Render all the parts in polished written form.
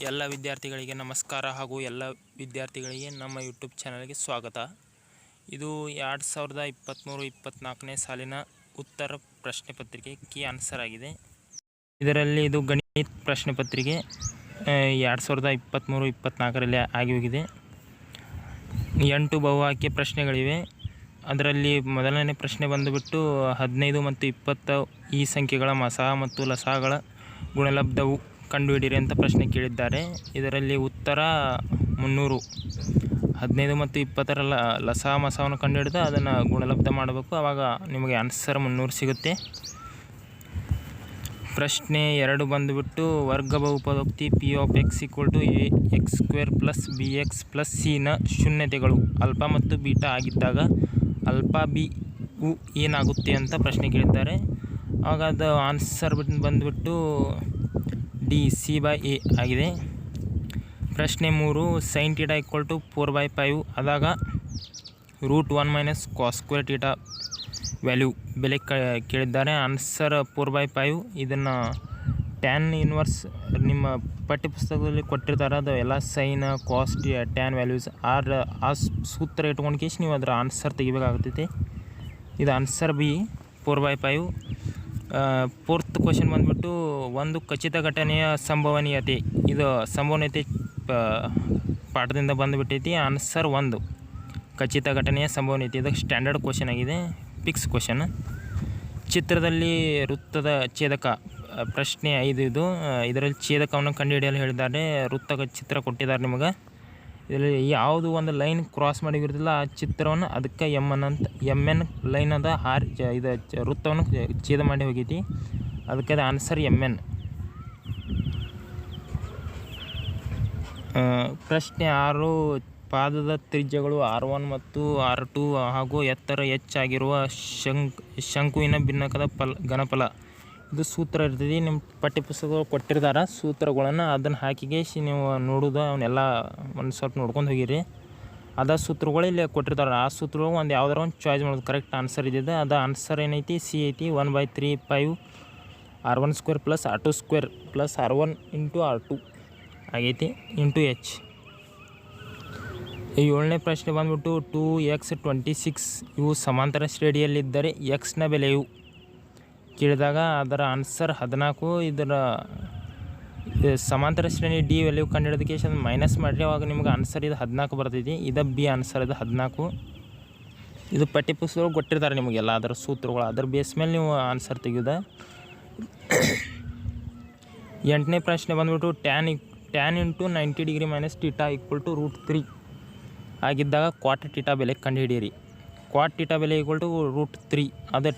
ಎಲ್ಲ ವಿದ್ಯಾರ್ಥಿಗಳಿಗೆ ನಮಸ್ಕಾರ ಹಾಗೂ ಎಲ್ಲ ವಿದ್ಯಾರ್ಥಿಗಳಿಗೆ ನಮ್ಮ ಯೂಟ್ಯೂಬ್ ಚಾನಲ್ಗೆ ಸ್ವಾಗತ. ಇದು 2023-24ನೇ ಸಾಲಿನ ಉತ್ತರ ಪ್ರಶ್ನೆ ಪತ್ರಿಕೆ ಕೀ ಆನ್ಸರ್ ಆಗಿದೆ. ಇದರಲ್ಲಿ ಇದು ಗಣಿತ ಪ್ರಶ್ನೆ ಪತ್ರಿಕೆ 2023-24ರಲ್ಲಿ ಆಗಿ ಹೋಗಿದೆ. 8 ಬಹುವಾಕ್ಯ ಪ್ರಶ್ನೆಗಳಿವೆ. ಅದರಲ್ಲಿ ಮೊದಲನೇ ಪ್ರಶ್ನೆ ಬಂದುಬಿಟ್ಟು 15 ಮತ್ತು 20 ಈ ಸಂಖ್ಯೆಗಳ ಮಸಹ ಮತ್ತು ಲಸಹಗಳ ಗುಣಲಬ್ಧವು ಕಂಡುಹಿಡಿಯಿರಿ ಅಂತ ಪ್ರಶ್ನೆ ಕೇಳಿದ್ದಾರೆ. ಇದರಲ್ಲಿ ಉತ್ತರ 300. 15 ಮತ್ತು 20ರ ಲಸಹ ಮಸಹವನ್ನು ಕಂಡುಹಿಡಿದು ಅದನ್ನು ಗುಣಲಬ್ಧ ಮಾಡಬೇಕು, ಆವಾಗ ನಿಮಗೆ ಆನ್ಸರ್ 300 ಸಿಗುತ್ತೆ. ಪ್ರಶ್ನೆ 2 ಬಂದುಬಿಟ್ಟು ವರ್ಗ ಬಹುಪದೋಕ್ತಿ P(x) = ax² + bx + c ನ ಶೂನ್ಯತೆಗಳು ಆಲ್ಫಾ ಮತ್ತು ಬೀಟಾ ಆಗಿದ್ದಾಗ ಆಲ್ಫಾ ಬಿಯು ಏನಾಗುತ್ತೆ ಅಂತ ಪ್ರಶ್ನೆ ಕೇಳಿದ್ದಾರೆ. ಆವಾಗ ಅದು ಆನ್ಸರ್ ಬಂದುಬಿಟ್ಟು D C/A ಆಗಿದೆ. ಪ್ರಶ್ನೆ 3 sin θ = 4/5 ಆದಾಗ √1 - cos² θ ವ್ಯಾಲ್ಯೂ ಬೆಲೆ ಕೇಳಿದ್ದಾರೆ. ಆನ್ಸರ್ 4/5. ಇದನ್ನು ಟ್ಯಾನ್ ಇನ್ವರ್ಸ್ ನಿಮ್ಮ ಪಠ್ಯಪುಸ್ತಕದಲ್ಲಿ ಕೊಟ್ಟಿರ್ತಾರೆ, ಅದು ಎಲ್ಲ ಸೈನ್ ಕಾಸ್ ಟ್ಯಾನ್ ವ್ಯಾಲ್ಯೂಸ್ ಆ ಸೂತ್ರ ಇಟ್ಕೊಂಡು ಕೇಸ್ ನೀವು ಅದರ ಆನ್ಸರ್ ತೆಗಿಬೇಕಾಗ್ತೈತಿ. ಇದು ಆನ್ಸರ್ B 4/5. ಫೋರ್ತ್ ಕ್ವಶನ್ ಬಂದುಬಿಟ್ಟು ಒಂದು ಖಚಿತ ಘಟನೆಯ ಸಂಭವನೀಯತೆ, ಇದು ಸಂಭವನೀಯತೆ ಪಾಠದಿಂದ ಬಂದುಬಿಟ್ಟೈತಿ. ಆನ್ಸರ್ 1 ಖಚಿತ ಘಟನೆಯ ಸಂಭವನೀಯತೆ. ಇದು ಸ್ಟ್ಯಾಂಡರ್ಡ್ ಕ್ವಶನ್ ಆಗಿದೆ, ಫಿಕ್ಸ್ ಕ್ವಶನ್. ಚಿತ್ರದಲ್ಲಿ ವೃತ್ತದ ಛೇದಕ ಪ್ರಶ್ನೆ 5 ಇದರಲ್ಲಿ ಛೇದಕವನ್ನು ಕಂಡುಹಿಡಿಯಲು ಹೇಳಿದ್ದಾರೆ. ವೃತ್ತದ ಚಿತ್ರ ಕೊಟ್ಟಿದ್ದಾರೆ ನಿಮಗೆ. ಇದರಲ್ಲಿ ಯಾವುದು ಒಂದು ಲೈನ್ ಕ್ರಾಸ್ ಮಾಡಿರೋದಿಲ್ಲ ಆ ಚಿತ್ರವನ್ನು ಅದಕ್ಕೆ MN ಲೈನ್ ಅದ ಇದು ವೃತ್ತವನ್ನು ಛೇದ ಮಾಡಿ ಹೋಗೈತಿ, ಅದಕ್ಕೆ ಅದು ಆನ್ಸರ್ MN. ಪ್ರಶ್ನೆ 6 ಪಾದದ ತ್ರಿಜ್ಯಗಳು R1 ಮತ್ತು R2 ಹಾಗೂ ಎತ್ತರ h ಆಗಿರುವ ಶಂಕುವಿನ ಭಿನ್ನಕದ ಘನಫಲ, ಇದು ಸೂತ್ರ ಇರ್ತದೆ. ನಿಮ್ಮ ಪಠ್ಯಪುಸ್ತಕಗಳು ಕೊಟ್ಟಿರ್ತಾರೆ ಸೂತ್ರಗಳನ್ನು, ಅದನ್ನು ಹಾಕಿಗೆ ನೀವು ನೋಡೋದು ಅವನ್ನೆಲ್ಲ ಒಂದು ಸ್ವಲ್ಪ ನೋಡ್ಕೊಂಡು ಹೋಗಿರಿ. ಅದ ಸೂತ್ರಗಳು ಇಲ್ಲಿ ಕೊಟ್ಟಿರ್ತಾರೆ, ಆ ಸೂತ್ರಗಳು ಒಂದು ಯಾವ್ದಾರು ಒಂದು ಚಾಯ್ಸ್ ಮಾಡೋದು. ಕರೆಕ್ಟ್ ಆನ್ಸರ್ ಇದ್ದಿದೆ ಅದು ಆನ್ಸರ್ ಏನೈತಿ C ಐತಿ. 1/3/5 R1² + R2² + R1 × R2 ಆಗೈತಿ × h. 7ನೇ ಪ್ರಶ್ನೆ ಬಂದ್ಬಿಟ್ಟು 2x 26 ಇವು ಸಮಾಂತರ ಶ್ರೇಣಿಯಲ್ಲಿದ್ದರೆ x ನ ಬೆಲೆಯು ಕೇಳಿದಾಗ ಅದರ ಆನ್ಸರ್ 14. ಇದರ ಸಮಾಂತರ ಶ್ರೇಣಿ D ವ್ಯಾಲ್ಯೂ ಕಂಡುಹಿಡಿದಕ್ಕೆ ಅದನ್ನು ಮೈನಸ್ ಮಾಡಿರಿ, ಅವಾಗ ನಿಮ್ಗೆ ಆನ್ಸರ್ ಇದು 14 ಬರ್ತೈತಿ. ಇದು B ಆನ್ಸರ್, ಇದು 14. ಇದು ಪಠ್ಯಪುಸ್ತಕಗಳು ಕೊಟ್ಟಿರ್ತಾರೆ ನಿಮಗೆಲ್ಲ ಅದರ ಸೂತ್ರಗಳು, ಅದರ ಬೇಸ್ ಮೇಲೆ ನೀವು ಆನ್ಸರ್ ತೆಗೆಯೋದ. 8ನೇ ಪ್ರಶ್ನೆ ಬಂದ್ಬಿಟ್ಟು ಟ್ಯಾನ್ × 90° - θ = √3 ಆಗಿದ್ದಾಗ ಕ್ವಾಟ್ θ ಬೆಲೆ ಕಂಡುಹಿಡಿಯಿರಿ. ಕ್ವಾಟ್ θ ಬೆಲೆ = √3. ಅದು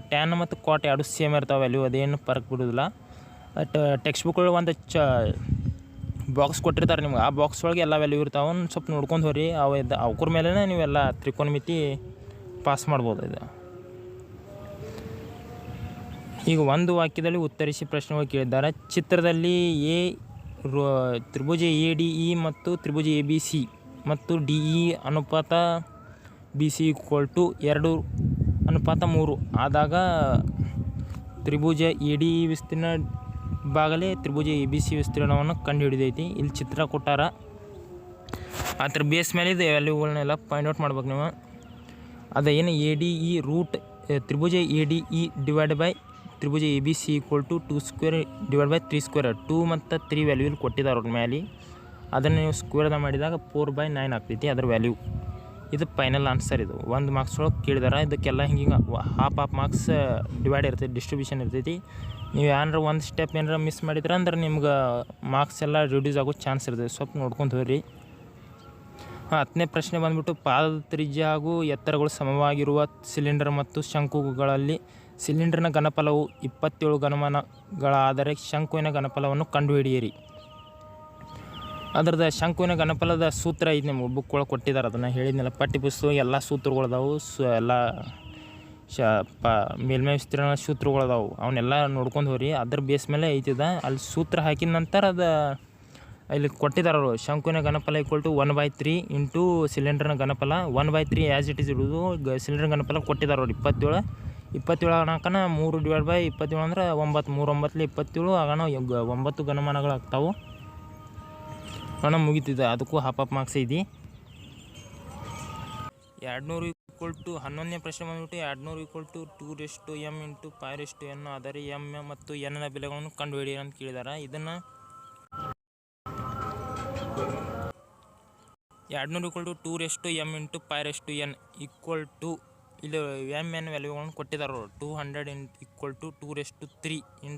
ಟ್ಯಾನ್ ಮತ್ತು ಕ್ವಾಟ್ ಎರಡು ಸೇಮ್ ಇರ್ತಾವೆ ವ್ಯಾಲ್ಯೂ, ಅದೇನು ಫರ್ಕ್ ಬಿಡೋದಿಲ್ಲ. ಟೆಕ್ಸ್ಟ್ ಬುಕ್ ಒಳಗೆ ಒಂದು ಬಾಕ್ಸ್ ಕೊಟ್ಟಿರ್ತಾರೆ ನಿಮ್ಗೆ, ಆ ಬಾಕ್ಸ್ ಒಳಗೆ ಎಲ್ಲ ವ್ಯಾಲ್ಯೂ ಇರ್ತಾವೆ. ಒಂದು ಸ್ವಲ್ಪ ನೋಡ್ಕೊಂಡು ಹೋಗ್ರಿ, ಅವ್ರ ಮೇಲೆ ನೀವೆಲ್ಲ ತ್ರಿಕೋನಮಿತಿ ಪಾಸ್ ಮಾಡ್ಬೋದು. ಇದು ಈಗ ಒಂದು ವಾಕ್ಯದಲ್ಲಿ ಉತ್ತರಿಸಿ ಪ್ರಶ್ನೆಗಳು ಕೇಳಿದ್ದಾರೆ. ಚಿತ್ರದಲ್ಲಿ ತ್ರಿಭುಜ ADE ಮತ್ತು ತ್ರಿಭುಜ ABC ಮತ್ತು DE ಅನುಪಾತ BC = 2:3 ಆದಾಗ ತ್ರಿಭುಜ ADE ವಿಸ್ತೀರ್ಣ ಬಾಗಲೇ ತ್ರಿಭುಜ ABC ವಿಸ್ತೀರ್ಣವನ್ನು ಕಂಡುಹಿಡಿದೈತಿ. ಇಲ್ಲಿ ಚಿತ್ರ ಕೊಟ್ಟಾರ, ಅದ್ರ ಬೇಸ್ ಮೇಲೆ ಇದು ವ್ಯಾಲ್ಯೂಗಳನ್ನೆಲ್ಲ ಪಾಯಿಂಟ್ ಔಟ್ ಮಾಡ್ಬೇಕು ನೀವು. ಅದು ಏನು ADE ತ್ರಿಭುಜ ADE / ತ್ರಿಭುಜ ABC = 2² / 3². 2 ಮತ್ತು 3 ವ್ಯಾಲ್ಯೂ ಇಲ್ಲಿ ಕೊಟ್ಟಿದ್ದಾರೆ ಅವ್ರ ಮೇಲೆ, ಅದನ್ನು ನೀವು ಸ್ಕ್ವೇರ್ದ ಮಾಡಿದಾಗ 4/9 ಆಗ್ತೈತಿ ಅದರ ವ್ಯಾಲ್ಯೂ. ಇದು ಫೈನಲ್ ಆನ್ಸರ್. ಇದು 1 ಮಾರ್ಕ್ಸ್ ಒಳಗೆ ಕೇಳಿದಾರೆ. ಇದಕ್ಕೆಲ್ಲ ಹಿಂಗೆ ಹಾಫ್ ಮಾರ್ಕ್ಸ್ ಡಿವೈಡ್ ಇರ್ತೈತಿ, ಡಿಸ್ಟ್ರಿಬ್ಯೂಷನ್ ಇರ್ತೈತಿ. ನೀವು ಏನಾರ ಒಂದು ಸ್ಟೆಪ್ ಏನಾರ ಮಿಸ್ ಮಾಡಿದ್ರೆ ಅಂದ್ರೆ ನಿಮ್ಗೆ ಮಾರ್ಕ್ಸ್ ಎಲ್ಲ ರಿಡ್ಯೂಸ್ ಆಗೋ ಚಾನ್ಸ್ ಇರ್ತದೆ, ಸ್ವಲ್ಪ ನೋಡ್ಕೊಂಡು ಹೋಗ್ರಿ. 10ನೇ ಪ್ರಶ್ನೆ ಬಂದುಬಿಟ್ಟು ಪಾದದ ತ್ರಿಜ್ಯ ಹಾಗೂ ಎತ್ತರಗಳು ಸಮವಾಗಿರುವ ಸಿಲಿಂಡರ್ ಮತ್ತು ಶಂಕುಗಳಲ್ಲಿ ಸಿಲಿಂಡರ್ನ ಘನಫಲವು 27 ಘನಮಾನಗಳಾದರೆ ಶಂಕುವಿನ ಘನಫಲವನ್ನು ಕಂಡುಹಿಡಿಯಿರಿ. ಅದರದ ಶಂಕುವಿನ ಘನಫಲದ ಸೂತ್ರ ಐದು ನಿಮ್ಮ ಬುಕ್ ಒಳಗೆ ಕೊಟ್ಟಿದ್ದಾರೆ, ಅದನ್ನು ಹೇಳಿದ್ನೆಲ್ಲ. ಪಠ್ಯಪುಸ್ತಕ ಎಲ್ಲ ಸೂತ್ರಗಳದಾವು, ಎಲ್ಲ ಮೇಲ್ಮೈ ವಿಸ್ತೀರ್ಣ ಸೂತ್ರಗಳದಾವು, ಅವನ್ನೆಲ್ಲ ನೋಡ್ಕೊಂಡು ಹೋಗ್ರಿ. ಅದ್ರ ಬೇಸ್ ಮೇಲೆ ಐತಿದ ಅಲ್ಲಿ ಸೂತ್ರ ಹಾಕಿದ ನಂತರ ಅದು ಇಲ್ಲಿ ಕೊಟ್ಟಿದ್ದಾರೆ ಅವರು. ಶಂಕುವಿನ ಘನಫಲ = 1/3 ಇಂಟು ಸಿಲಿಂಡರ್ನ ಘನಫಲ 1/3 ಆ್ಯಸ್ ಇಟ್ ಈಸ್ ಇಡೋದು. ಸಿಲಿಂಡರ್ ಘನಫಲ ಕೊಟ್ಟಿದ್ದಾರೆ ಅವ್ರು 27 ಅನ್ನೋಕನ 3/27 ಅಂದ್ರೆ 9, 3 9 27 ಆಗೋಣ 9 ಘನಮಾನಗಳಾಗ್ತಾವೆ. ಹಣ ಮುಗಿತಿದೆ, ಅದಕ್ಕೂ ಹಾಫ್ ಮಾರ್ಕ್ಸ್ ಐತಿ. 200 = 11ನೇ ಪ್ರಶ್ನೆ ಬಂದ್ಬಿಟ್ಟು 200 = 2m × 5n ಆದರೆ m ಮತ್ತು n ನ ಬೆಲೆಗಳನ್ನು ಕಂಡುಹಿಡಿಯಿರಿ ಅಂತ ಕೇಳಿದಾರೆ. ಇದನ್ನು 200 = 2m × 5n = ಇಲ್ಲಿ m ವ್ಯಾಲ್ಯೂಗಳನ್ನು ಕೊಟ್ಟಿದ್ದಾರೆ. 200 = 2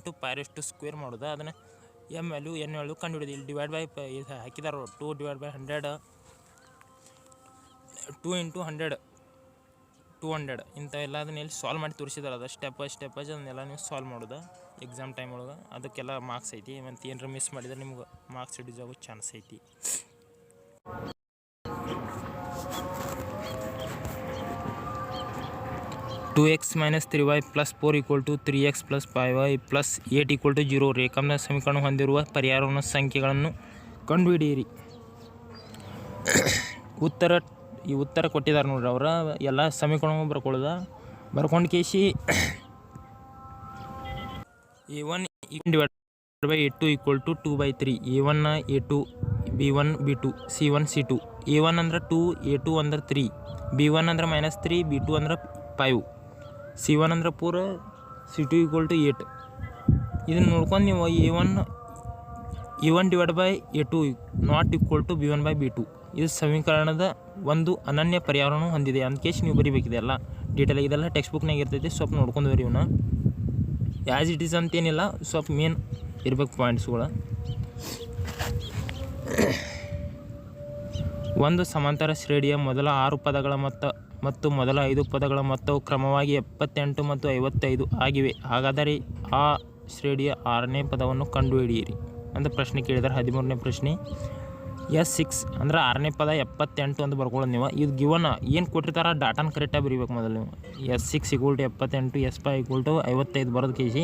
× 5² ಮಾಡೋದು. ಅದನ್ನು m ವ್ಯಾಲ್ಯೂ n ವ್ಯಾಲ್ಯೂ ಕಂಡುಹಿಡಿದು ಇಲ್ಲಿ ಡಿವೈಡ್ ಬೈ ಹಾಕಿದಾರೆ. 2 / 100 2 × 100 200 ಇಂಥವೆಲ್ಲ ಅದನ್ನ ಇಲ್ಲಿ ಸಾಲ್ವ್ ಮಾಡಿ ತೋರಿಸಿದಾರೆ. ಅದು ಸ್ಟೆಪ್ ಬೈ ಸ್ಟೆಪ್ ಅದನ್ನೆಲ್ಲ ನೀವು ಸಾಲ್ವ್ ಮಾಡೋದು ಎಕ್ಸಾಮ್ ಟೈಮ್ ಒಳಗೆ. ಅದಕ್ಕೆಲ್ಲ ಮಾರ್ಕ್ಸ್ ಐತಿ. ಮತ್ತು ಏನಾರ ಮಿಸ್ ಮಾಡಿದ್ರೆ ನಿಮ್ಗೆ ಮಾರ್ಕ್ಸ್ ರಿಡ್ಯೂಸ್ ಆಗೋ ಚಾನ್ಸ್ ಐತಿ. (2x - 3y + 4 = 3x + 5y + 8 = 0) ರೇಖಾಂಶ ಸಮೀಕರಣ ಹೊಂದಿರುವ ಪರಿಹಾರವನ್ನು ಸಂಖ್ಯೆಗಳನ್ನು ಕಂಡುಹಿಡಿಯಿರಿ. ಉತ್ತರ ಕೊಟ್ಟಿದ್ದಾರೆ ನೋಡ್ರಿ. ಅವರ ಎಲ್ಲ ಸಮೀಕರಣ ಬರ್ಕೊಂಡು ಕೇಸಿ a1 / a2 = 2/3 a1 a2 b1 b2 c1 c2 a1 ಅಂದ್ರೆ 2 a2 ಅಂದ್ರೆ 3 b1 ಅಂದ್ರೆ -3 b2 ಅಂದ್ರೆ 5 c1 ಅಂದ್ರೆ 4 c2 = 8. ಇದನ್ನು ನೋಡ್ಕೊಂಡು ನೀವು a1 / a2 ≠ b1/b2 ಇದು ಸಮೀಕರಣದ ಒಂದು ಅನನ್ಯ ಪರಿಹಾರವನ್ನು ಹೊಂದಿದೆ ಅಂತ ಕೇಸ್ ನೀವು ಬರಿಬೇಕಿದೆ. ಎಲ್ಲ ಡೀಟೇಲ್ ಇದೆಲ್ಲ ಟೆಕ್ಸ್ಟ್ ಬುಕ್ನಾಗ ಇರ್ತೈತಿ. ಸ್ವಲ್ಪ ನೋಡ್ಕೊಂಡು ಬರಿ. ಇವನ್ನ ಆ್ಯಸ್ ಇಟ್ ಈಸ್ ಅಂತೇನಿಲ್ಲ, ಸ್ವಲ್ಪ ಮೇನ್ ಇರ್ಬೇಕು ಪಾಯಿಂಟ್ಸ್ಗಳು. ಒಂದು ಸಮಾಂತರ ಶ್ರೇಣಿಯ ಮೊದಲ 6 ಪದಗಳ ಮತ್ತು ಮೊದಲ 5 ಪದಗಳ ಮೊತ್ತವು ಕ್ರಮವಾಗಿ 78 ಮತ್ತು 55 ಆಗಿವೆ. ಹಾಗಾದರೆ ಆ ಶ್ರೇಣಿಯ 6ನೇ ಪದವನ್ನು ಕಂಡುಹಿಡಿಯಿರಿ ಅಂತ ಪ್ರಶ್ನೆ ಕೇಳಿದ್ದಾರೆ. 13ನೇ ಪ್ರಶ್ನೆ. S6 ಅಂದ್ರೆ 6ನೇ ಪದ 78 ಅಂತ ಬರ್ಕೊಳ್ಳೋದು ನೀವು. ಇದು ಗಿವನ್ ಏನು ಕೊಟ್ಟಿರ್ತಾರ ಡಾಟಾನ ಕರೆಕ್ಟಾಗಿ ಬರೀಬೇಕು ಮೊದಲು ನೀವು. S6 = 78 S5 = 55 ಬರೋದು ಕೇಸಿ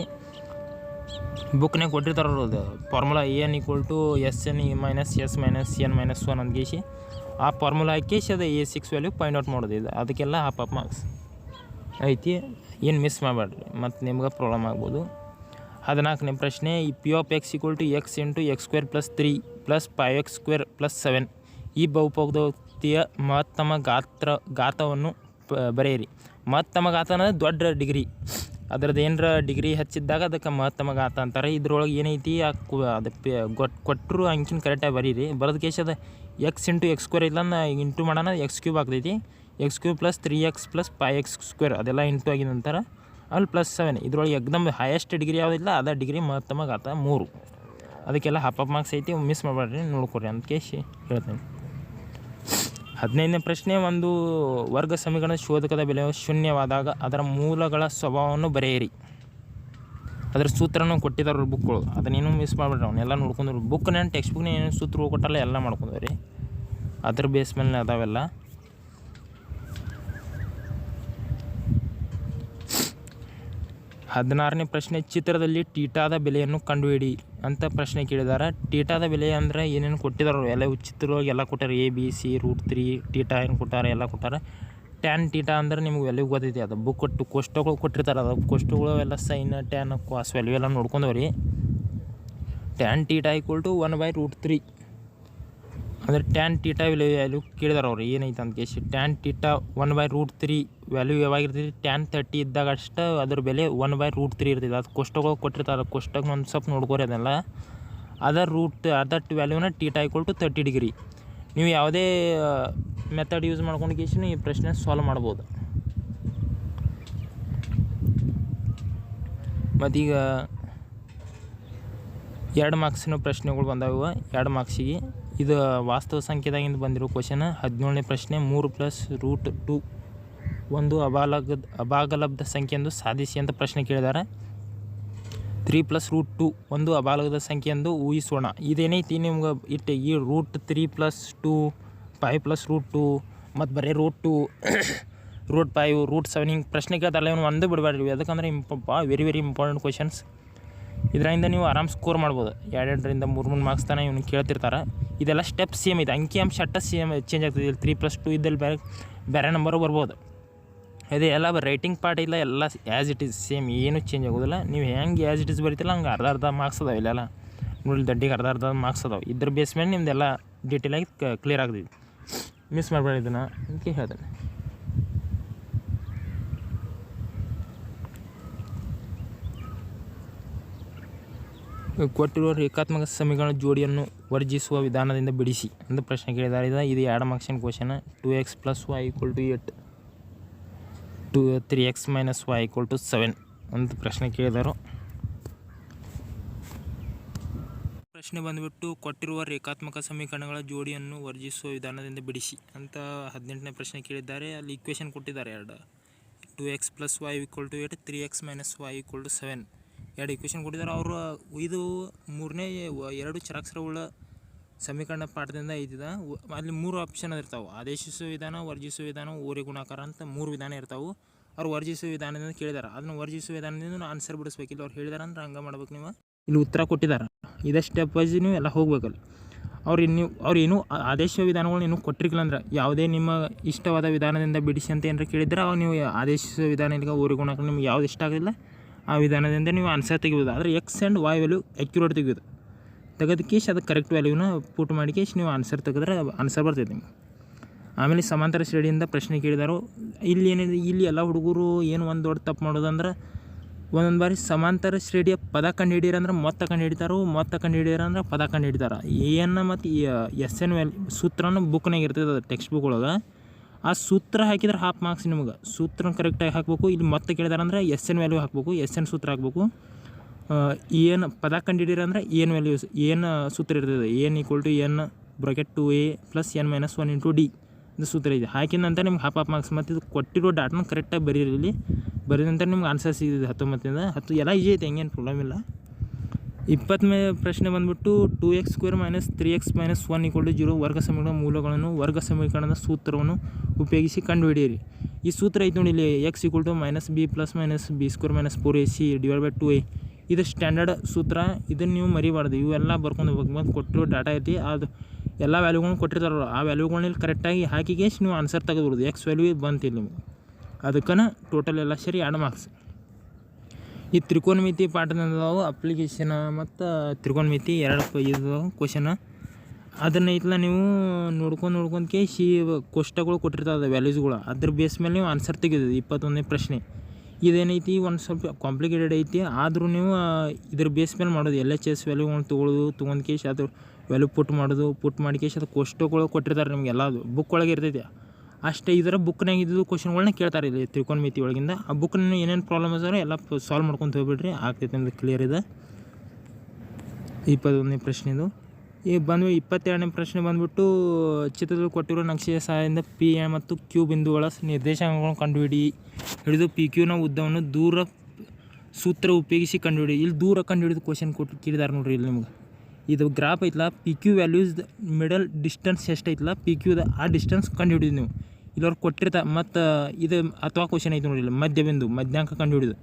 ಬುಕ್ನಾಗ ಕೊಟ್ಟಿರ್ತಾರ. ಅದು formula AN = SN - S - N - 1 ಅಂತ ಕೇಸಿ ಆ ಫಾರ್ಮುಲಾ ಹಾಕಿ ಅದು A6 ವ್ಯಾಲ್ಯೂ ಫೈಂಡ್ ಔಟ್ ಮಾಡೋದು. ಇದು ಅದಕ್ಕೆಲ್ಲ ಹಾಫ್ ಮಾರ್ಕ್ಸ್ ಐತಿ. ಏನು ಮಿಸ್ ಮಾಡಬೇಡ್ರಿ, ಮತ್ತು ನಿಮ್ಗೆ ಪ್ರಾಬ್ಲಮ್ ಆಗ್ಬೋದು. 14ನೇ ಪ್ರಶ್ನೆ. P(x) = x × x² + 3 + 5x² + 7 ಈ ಬಹುಪದೋಕ್ತಿಯ ಮಹತ್ತಮ ಘಾತವನ್ನು ಬರೆಯಿರಿ. ಮಹತ್ತಮ ಘಾತ ಅನ್ನೋದು ದೊಡ್ಡ ಡಿಗ್ರಿ. ಅದ್ರದ್ದು ಏನರ ಡಿಗ್ರಿ ಹೆಚ್ಚಿದ್ದಾಗ ಅದಕ್ಕೆ ಮಹತ್ತಮ ಘಾತ ಅಂತಾರೆ. ಇದ್ರೊಳಗೆ ಏನೈತಿ ಅದು ಕೊಟ್ಟರು ಅಂಕಿನ ಕರೆಕ್ಟಾಗಿ ಬರೀರಿ. ಬರೋದು ಕೇಸ್ ಅದು x × x² ಇಲ್ಲ ಇಂಟು ಮಾಡೋಣ x³ ಆಗ್ತೈತಿ. x³ + 3x + 5x² ಅದೆಲ್ಲ ಇಂಟು ಆಗಿದ ನಂತರ ಅಲ್ಲಿ +7 ಇದ್ರೊಳಗೆ ಎಕ್ದಮ್ ಹೈಯೆಸ್ಟ್ ಡಿಗ್ರಿ ಯಾವುದಿಲ್ಲ ಅದ ಡಿಗ್ರಿ ಮಹತ್ತಮ ಘಾತ 3. ಅದಕ್ಕೆಲ್ಲ ಹಾಫ್ ಮಾರ್ಕ್ಸ್ ಐತಿ. ಮಿಸ್ ಮಾಡಬೇಡ್ರಿ, ನೋಡ್ಕೊರಿ ಅಂತ ಕೇಸಿ ಹೇಳ್ತೇನೆ. 15ನೇ ಪ್ರಶ್ನೆ. ಒಂದು ವರ್ಗ ಸಮೀಕರಣದ ಶೋಧಕದ ಬೆಲೆಯು ಶೂನ್ಯವಾದಾಗ ಅದರ ಮೂಲಗಳ ಸ್ವಭಾವವನ್ನು ಬರೆಯಿರಿ. ಅದರ ಸೂತ್ರನ ಕೊಟ್ಟಿದ್ದಾರೆ ಬುಕ್ಗಳು. ಅದನ್ನೇನು ಮಿಸ್ ಮಾಡಬೇಡ್ರಿ. ಅವನ್ನೆಲ್ಲ ನೋಡ್ಕೊಂಡ್ರು. ಬುಕ್ನ ಟೆಕ್ಸ್ಟ್ ಬುಕ್ನ ಏನು ಸೂತ್ರ ಕೊಟ್ಟಲ್ಲ ಎಲ್ಲ ಮಾಡ್ಕೊಂಡ್ರಿ. ಅದ್ರ ಬೇಸ್ ಮೇಲೆ ಅದಾವೆಲ್ಲ. 16ನೇ ಪ್ರಶ್ನೆ. ಚಿತ್ರದಲ್ಲಿ ಟೀಟಾದ ಬೆಲೆಯನ್ನು ಕಂಡುಹಿಡಿ ಅಂತ ಪ್ರಶ್ನೆ ಕೇಳಿದ್ದಾರೆ. ಟೀಟಾದ ಬೆಲೆ ಅಂದರೆ ಏನೇನು ಕೊಟ್ಟಿದ್ದಾರೆ ಎಲ್ಲ ಚಿತ್ರದೊಳಗೆ ಎಲ್ಲ ಕೊಟ್ಟಾರೆ. ABC √3 ಟೀಟಾ ಏನು ಕೊಟ್ಟಾರೆ ಎಲ್ಲ ಕೊಟ್ಟಾರೆ. ಟ್ಯಾನ್ ಟೀಟಾ ಅಂದ್ರೆ ನಿಮ್ಗೆ ವ್ಯಾಲ್ಯೂ ಗೊತ್ತೈತಿ. ಅದು ಬುಕ್ ಕೊಟ್ಟು ಕೋಷ್ಟಗಳು ಕೊಟ್ಟಿರ್ತಾರೆ. ಅದು ಕೋಷ್ಟಗಳು ಎಲ್ಲ ಸೈನ್ ಟ್ಯಾನ್ ಕಾಸ್ ವ್ಯಾಲ್ಯೂ ಎಲ್ಲ ನೋಡ್ಕೊಂಡವ್ರಿ. ಟ್ಯಾನ್ ಟೀಟಾ = 1/√3 ಅಂದರೆ ಟ್ಯಾನ್ ಟೀಟಾ ವ್ಯಾಲ್ಯೂ ಕೇಳಿದಾರೆ ಅವ್ರು ಏನೈತೆ ಅಂತ ಕೇಸಿ. ಟ್ಯಾನ್ ಟೀಟಾ 1/√3 ವ್ಯಾಲ್ಯೂ ಯಾವಾಗಿರ್ತೈತಿ ಟ್ಯಾನ್ 30 ಇದ್ದಾಗ ಅಷ್ಟು ಅದ್ರ ಬೆಲೆ 1/√3 ಇರ್ತೈತಿ. ಅದು ಕೋಷ್ಟಗಳು ಕೊಟ್ಟಿರ್ತಾರೆ. ಕೋಷ್ಟಕ್ಕೆ ಒಂದು ಸ್ವಲ್ಪ ನೋಡ್ಕೋರಿ ಅದೆಲ್ಲ. ಅದರ ವ್ಯಾಲ್ಯೂನ ಟೀಟಾ = 30 ಡಿಗ್ರಿ. ನೀವು ಯಾವುದೇ ಮೆಥಡ್ ಯೂಸ್ ಮಾಡ್ಕೊಂಡು ಕೇಸಿ ಈ ಪ್ರಶ್ನೆ ಸಾಲ್ವ್ ಮಾಡ್ಬೋದು. ಮತ್ತೀಗ 2 ಮಾರ್ಕ್ಸಿನ ಪ್ರಶ್ನೆಗಳು ಬಂದಾವ. 2 ಮಾರ್ಕ್ಸಿಗೆ ಇದು ವಾಸ್ತವ ಸಂಖ್ಯೆದಾಗಿಂದ ಬಂದಿರೋ ಕ್ವಶನ್. 17ನೇ ಪ್ರಶ್ನೆ. 3 + √2 ಒಂದು ಅಭಾಗಲಬ್ಧ ಸಂಖ್ಯೆ ಎಂದು ಸಾಧಿಸಿ ಅಂತ ಪ್ರಶ್ನೆ ಕೇಳಿದ್ದಾರೆ. 3 + √2 ಒಂದು ಅಭಾಗಲಬ್ಧ ಸಂಖ್ಯೆ ಎಂದು ಊಹಿಸೋಣ. ಇದೇನೈತಿ ನಿಮ್ಗೆ ಈ √3 + 2 5 + √2 ಮತ್ತು ಬರೀ √2 √5 √7 ಹಿಂಗೆ ಪ್ರಶ್ನೆ ಕೇಳ್ತಾರಲ್ಲ ಇವನು ಒಂದು ಬಿಡಬೇಡ್ರಿ. ಯಾಕಂದರೆ ವೆರಿ ಇಂಪಾರ್ಟೆಂಟ್ ಕ್ವಶನ್ಸ್. ಇದರಿಂದ ನೀವು ಆರಾಮ್ ಸ್ಕೋರ್ ಮಾಡ್ಬೋದು. 2-2ರಿಂದ 3 ಮಾರ್ಕ್ಸ್ ತನಕ ಇವನು ಕೇಳ್ತಿರ್ತಾರೆ. ಇದೆಲ್ಲ ಸ್ಟೆಪ್ ಸೇಮ್ ಐತೆ. ಅಂಕಿಅಂಶ ಸೇಮ್ ಚೇಂಜ್ ಆಗ್ತದೆ. ಇಲ್ಲಿ 3 + 2 ಇದ್ದಲ್ಲಿ ಬೇರೆ ನಂಬರು ಬರ್ಬೋದು. ಅದೇ ಎಲ್ಲ ರೈಟಿಂಗ್ ಪಾರ್ಟ್ ಇಲ್ಲ, ಎಲ್ಲ ಆ್ಯಸ್ ಇಟ್ ಈಸ್ ಸೇಮ್, ಏನು ಚೇಂಜ್ ಆಗೋದಿಲ್ಲ. ನೀವು ಹೆಂಗೆ ಆ್ಯಸ್ ಇಟ್ ಈಸ್ ಬರೀತಿಲ್ಲ ಹಂಗೆ ಅರ್ಧ ಮಾರ್ಕ್ಸ್ ಅದಾವೆ. ಇಲ್ಲೆಲ್ಲ ನೋಡಿ ದಡ್ಡಿಗೆ ಅರ್ಧ ಮಾರ್ಕ್ಸ್ ಅದಾವೆ. ಇದ್ರ ಬೇಸ್ ಮೇಲೆ ನಿಮ್ದೆಲ್ಲ ಡೀಟೇಲಾಗಿ ಕ್ಲಿಯರ್ ಆಗ್ತೈತಿ. ಮಿಸ್ ಮಾಡಬೇಡಿ ಇದನ್ನು ಅದಕ್ಕೆ ಹೇಳ್ತೇನೆ. ಕೊಟ್ಟಿರುವ ರೇಖಾತ್ಮಕ ಸಮೀಕರಣ ಜೋಡಿಯನ್ನು ವರ್ಜಿಸುವ ವಿಧಾನದಿಂದ ಬಿಡಿಸಿ ಅಂತ ಪ್ರಶ್ನೆ ಕೇಳಿದ್ದಾರೆ. ಇದು 2 ಮಾರ್ಕ್ಸಿನ question. 2x + y = 8, 3x - y = 7 ಅಂತ ಪ್ರಶ್ನೆ ಕೇಳಿದರು. ಪ್ರಶ್ನೆ ಬಂದುಬಿಟ್ಟು ಕೊಟ್ಟಿರುವ ರೇಖಾತ್ಮಕ ಸಮೀಕರಣಗಳ ಜೋಡಿಯನ್ನು ವರ್ಜಿಸುವ ವಿಧಾನದಿಂದ ಬಿಡಿಸಿ ಅಂತ 18ನೇ ಪ್ರಶ್ನೆ ಕೇಳಿದ್ದಾರೆ. ಅಲ್ಲಿ ಈಕ್ವೇಷನ್ ಕೊಟ್ಟಿದ್ದಾರೆ 2. 2x + y = 8, 3x - y = 7 2 equation ಕೊಟ್ಟಿದ್ದಾರೆ. ಅವರು ಇದು 3ನೇ 2 ಚರಾಕ್ಷರವುಳ್ಳ ಸಮೀಕರಣ ಪಾಠದಿಂದ ಐತಿದ. ಅಲ್ಲಿ 3 ಆಪ್ಷನ್ ಇರ್ತಾವೆ: ಆದೇಶಿಸುವ ವಿಧಾನ, ವರ್ಜಿಸುವ ವಿಧಾನ, ಓರೆ ಗುಣಾಕಾರ ಅಂತ 3 ವಿಧಾನ ಇರ್ತಾವೆ. ಅವ್ರು ವರ್ಜಿಸುವ ವಿಧಾನದಿಂದ ಕೇಳಿದಾರೆ. ಅದನ್ನು ವರ್ಜಿಸುವ ವಿಧಾನದಿಂದ ಆನ್ಸರ್ ಬಿಡಿಸ್ಬೇಕಿಲ್ಲ. ಅವ್ರು ಹೇಳಿದಾರೆ ಅಂದ್ರೆ ಹಂಗೆ ಮಾಡ್ಬೇಕು. ನೀವು ಇಲ್ಲಿ ಉತ್ತರ ಕೊಟ್ಟಿದ್ದಾರೆ, ಇದೇ ಸ್ಟೆಪ್ ವೈಸ್ ನೀವು ಎಲ್ಲ ಹೋಗ್ಬೇಕಲ್ಲ. ಅವ್ರು ಏನೂ ಆದೇಶ ವಿಧಾನಗಳನ್ನ ಇನ್ನೂ ಕೊಟ್ಟಿರ್ಕಿಲ್ಲ ಅಂದ್ರೆ ಯಾವುದೇ ನಿಮ್ಮ ಇಷ್ಟವಾದ ವಿಧಾನದಿಂದ ಬಿಡಿಸಿ ಅಂತ ಏನಾರು ಕೇಳಿದ್ರೆ ಅವಾಗ ನೀವು ಆದೇಶಿಸುವ ವಿಧಾನ ಇಲ್ಲ ಓರೆ ಗುಣಾಕಾರ ನಿಮ್ಗೆ ಯಾವ್ದು ಇಷ್ಟ ಆಗಲಿಲ್ಲ ಆ ವಿಧಾನದಿಂದ ನೀವು ಆನ್ಸರ್ ತೆಗಿಬೋದು. ಆದರೆ X and Y value accurate ತೆಗೆಯೋದು ಕೇಶ್ ಅದಕ್ಕೆ ಕರೆಕ್ಟ್ ವ್ಯಾಲ್ಯೂನ ಪುಟ್ ಮಾಡಿ ಕೇಶ್ ನೀವು ಆನ್ಸರ್ ತೆಗೆದ್ರೆ ಆನ್ಸರ್ ಬರ್ತೈತೆ ನಿಮ್ಗೆ. ಆಮೇಲೆ ಸಮಾಂತರ ಶ್ರೇಣಿಯಿಂದ ಪ್ರಶ್ನೆ ಕೇಳಿದಾರು. ಇಲ್ಲಿ ಏನಿದೆ, ಇಲ್ಲಿ ಎಲ್ಲ ಹುಡುಗರು ಏನು ಒಂದು ದೊಡ್ಡ ತಪ್ಪು ಮಾಡೋದಂದ್ರೆ ಒಂದೊಂದು ಬಾರಿ ಸಮಾಂತರ ಶ್ರೇಣಿಯ ಪದ ಕಂಡು ಹಿಡಿಯರಂದ್ರೆ ಮೊತ್ತ ಕಂಡು ಹಿಡಿತಾರೋ, ಮೊತ್ತ ಕಂಡು ಹಿಡಿಯರಂದ್ರೆ ಪದ ಕಂಡು ಹಿಡಿತಾರೆ. ಏನು ಮತ್ತು SN ವ್ಯಾಲ್ಯೂ ಸೂತ್ರನ ಬುಕ್ನಾಗ ಇರ್ತದೆ, ಅದು ಟೆಕ್ಸ್ಟ್ ಬುಕ್ ಒಳಗೆ. ಆ ಸೂತ್ರ ಹಾಕಿದ್ರೆ ಹಾಫ್ ಮಾರ್ಕ್ಸ್ ನಿಮಗೆ. ಸೂತ್ರ ಕರೆಕ್ಟಾಗಿ ಹಾಕಬೇಕು. ಇಲ್ಲಿ ಮತ್ತೆ ಕೇಳಿದಾರಂದ್ರೆ SN ವ್ಯಾಲ್ಯೂ ಹಾಕಬೇಕು, SN ಸೂತ್ರ ಹಾಕಬೇಕು. ಏನು ಪದ ಕಂಡು ಹಿಡಿಯರಂದ್ರೆ ಏನು ವ್ಯಾಲ್ಯೂಸ್ ಏನು ಸೂತ್ರ ಇರ್ತದೆ, n = n bracket 2a + n - 1 × d ಇದು ಸೂತ್ರ ಇದೆ. ಹಾಕಿದ ನಂತರ ನಿಮ್ಗೆ ಹಾಫ್ ಮಾರ್ಕ್ಸ್. ಮತ್ತು ಇದು ಕೊಟ್ಟಿರೋ ಡಾಟನ ಕರೆಕ್ಟಾಗಿ ಬರೀರಿ. ಇಲ್ಲಿ ಬರೀದ ನಂತರ ನಿಮ್ಗೆ ಆನ್ಸರ್ ಸಿಗಿದೆ 19ರಿಂದ 10 ಎಲ್ಲ ಈಜಿ ಐತೆ, ಹೆಂಗೇನು ಪ್ರಾಬ್ಲಮ್ ಇಲ್ಲ. 20ನೇ ಪ್ರಶ್ನೆ ಬಂದುಬಿಟ್ಟು 2x² - 3x - 1 = 0 ವರ್ಗ ಸಮೀಕರಣದ ಮೂಲಗಳನ್ನು ವರ್ಗ ಸಮೀಕರಣದ ಸೂತ್ರವನ್ನು ಉಪಯೋಗಿಸಿ ಕಂಡುಹಿಡಿಯಿರಿ. ಈ ಸೂತ್ರ ಐತೆ ನೋಡಿ ಇಲ್ಲಿ, x = -b + b² - 4ac / 2a. ಇದು ಸ್ಟ್ಯಾಂಡರ್ಡ್ ಸೂತ್ರ. ಇದನ್ನು ನೀವು ಮರಿಬಾರ್ದು. ಇವೆಲ್ಲ ಬರ್ಕೊಂಡು ಹೋಗ್ಬೇಕು. ಮತ್ತು ಕೊಟ್ಟಿರೋ ಡಾಟಾ ಐತಿ, ಅದು ಎಲ್ಲ ವ್ಯಾಲ್ಯೂಗಳನ್ನ ಕೊಟ್ಟಿರ್ತಾರಲ್ಲ ಆ ವ್ಯಾಲ್ಯೂಗಳನ್ನ ಇಲ್ಲಿ ಕರೆಕ್ಟಾಗಿ ಹಾಕಿಗೆ ನೀವು ಆನ್ಸರ್ ತೆಗೆದ್ಬಿಡೋದು. ಎಕ್ಸ್ ವ್ಯಾಲ್ಯೂ ಬಂತಿಲ್ಲ ನಿಮಗೆ. ಅದಕ್ಕನ ಟೋಟಲ್ ಎಲ್ಲ ಸೇರಿ 2 ಮಾರ್ಕ್ಸ್. ಈ ತ್ರಿಕೋನಮಿತಿ ಪಾಠದಿಂದ ಅಪ್ಲಿಕೇಶನ್ ಮತ್ತು ತ್ರಿಕೋನಮಿತಿ 2 ಇದು ಕ್ವಶನ. ಅದನ್ನು ಐತಲ್ಲ ನೀವು ನೋಡ್ಕೊಂಡು ಕೇಸಿ ಕೋಷ್ಟಕಗಳು ಕೊಟ್ಟಿರ್ತಾವೆ ವ್ಯಾಲ್ಯೂಸ್ಗಳು, ಅದ್ರ ಬೇಸ್ ಮೇಲೆ ನೀವು ಆನ್ಸರ್ ತೆಗೆಯೋದು. 21ನೇ ಪ್ರಶ್ನೆ ಇದೇನೈತಿ ಒಂದು ಸ್ವಲ್ಪ ಕಾಂಪ್ಲಿಕೇಟೆಡ್ ಐತಿ. ಆದರೂ ನೀವು ಇದ್ರ ಬೇಸ್ ಮೇಲೆ ಮಾಡೋದು. LHS ವ್ಯಾಲ್ಯೂಗಳನ್ನ ತೊಗೊಂಡು ಕೇಶ್ ಅದು ವ್ಯಾಲ್ಯೂ ಪುಟ್ ಮಾಡಿ ಕೇಶ್ ಅದು ಕೋಷ್ಟಕಗಳು ಕೊಟ್ಟಿರ್ತಾರೆ ನಿಮ್ಗೆ. ಎಲ್ಲ ಅದು ಬುಕ್ ಒಳಗೆ ಇರ್ತೈತೆ ಅಷ್ಟೇ. ಇದರ ಬುಕ್ನಾಗ ಇದ್ದು ಕ್ವಶನ್ಗಳನ್ನ ಕೇಳ್ತಾರೆ ಇಲ್ಲಿ ತ್ರಿಕೋನಮಿತಿ ಒಳಗಿಂದ. ಆ ಬುಕ್ನ ಏನೇನು ಪ್ರಾಬ್ಲಮ್ ಅದಾರೋ ಎಲ್ಲ ಸಾಲ್ವ್ ಮಾಡ್ಕೊಂಡು ಹೋಗ್ಬಿಡ್ರಿ, ಆಗ್ತೈತೆ ನಿಮ್ದು ಕ್ಲಿಯರ್ ಇದೆ. 21ನೇ ಪ್ರಶ್ನೆದು. ಈಗ 22ನೇ ಪ್ರಶ್ನೆ ಬಂದುಬಿಟ್ಟು ಚಿತ್ರದಲ್ಲಿ ಕೊಟ್ಟಿರೋ ನಕ್ಷೆಯ ಸಹಾಯದಿಂದ P ಮತ್ತು Q ಬಿಂದುಗಳ ನಿರ್ದೇಶಾಂಕಗಳನ್ನು ಹಿಡಿದು PQ ನ ಉದ್ದವನ್ನು ದೂರ ಸೂತ್ರ ಉಪಯೋಗಿಸಿ ಕಂಡುಹಿಡಿ. ಇಲ್ಲಿ ದೂರ ಕಂಡುಹಿಡಿದು ಕ್ವಶನ್ ಕೇಳಿದಾರೆ ನೋಡ್ರಿ. ಇಲ್ಲಿ ನಿಮ್ಗೆ ಇದು ಗ್ರಾಫ್ ಐತಲ್ಲ, PQ ವ್ಯಾಲ್ಯೂಸ್ ಮಿಡಲ್ ಡಿಸ್ಟೆನ್ಸ್ ಎಷ್ಟೈತಲ್ಲ PQದ ಆ ಡಿಸ್ಟೆನ್ಸ್ ಕಂಡುಹಿಡಿದು ನೀವು ಇಲ್ಲವ್ರು ಕೊಟ್ಟಿರ್ತಾರೆ. ಮತ್ತು ಇದು ಅಥವಾ ಕ್ವಶನ್ ಐತೆ ನೋಡಿ, ಇಲ್ಲಿ ಮಧ್ಯಾಂಕ ಕಂಡುಹಿಡಿದು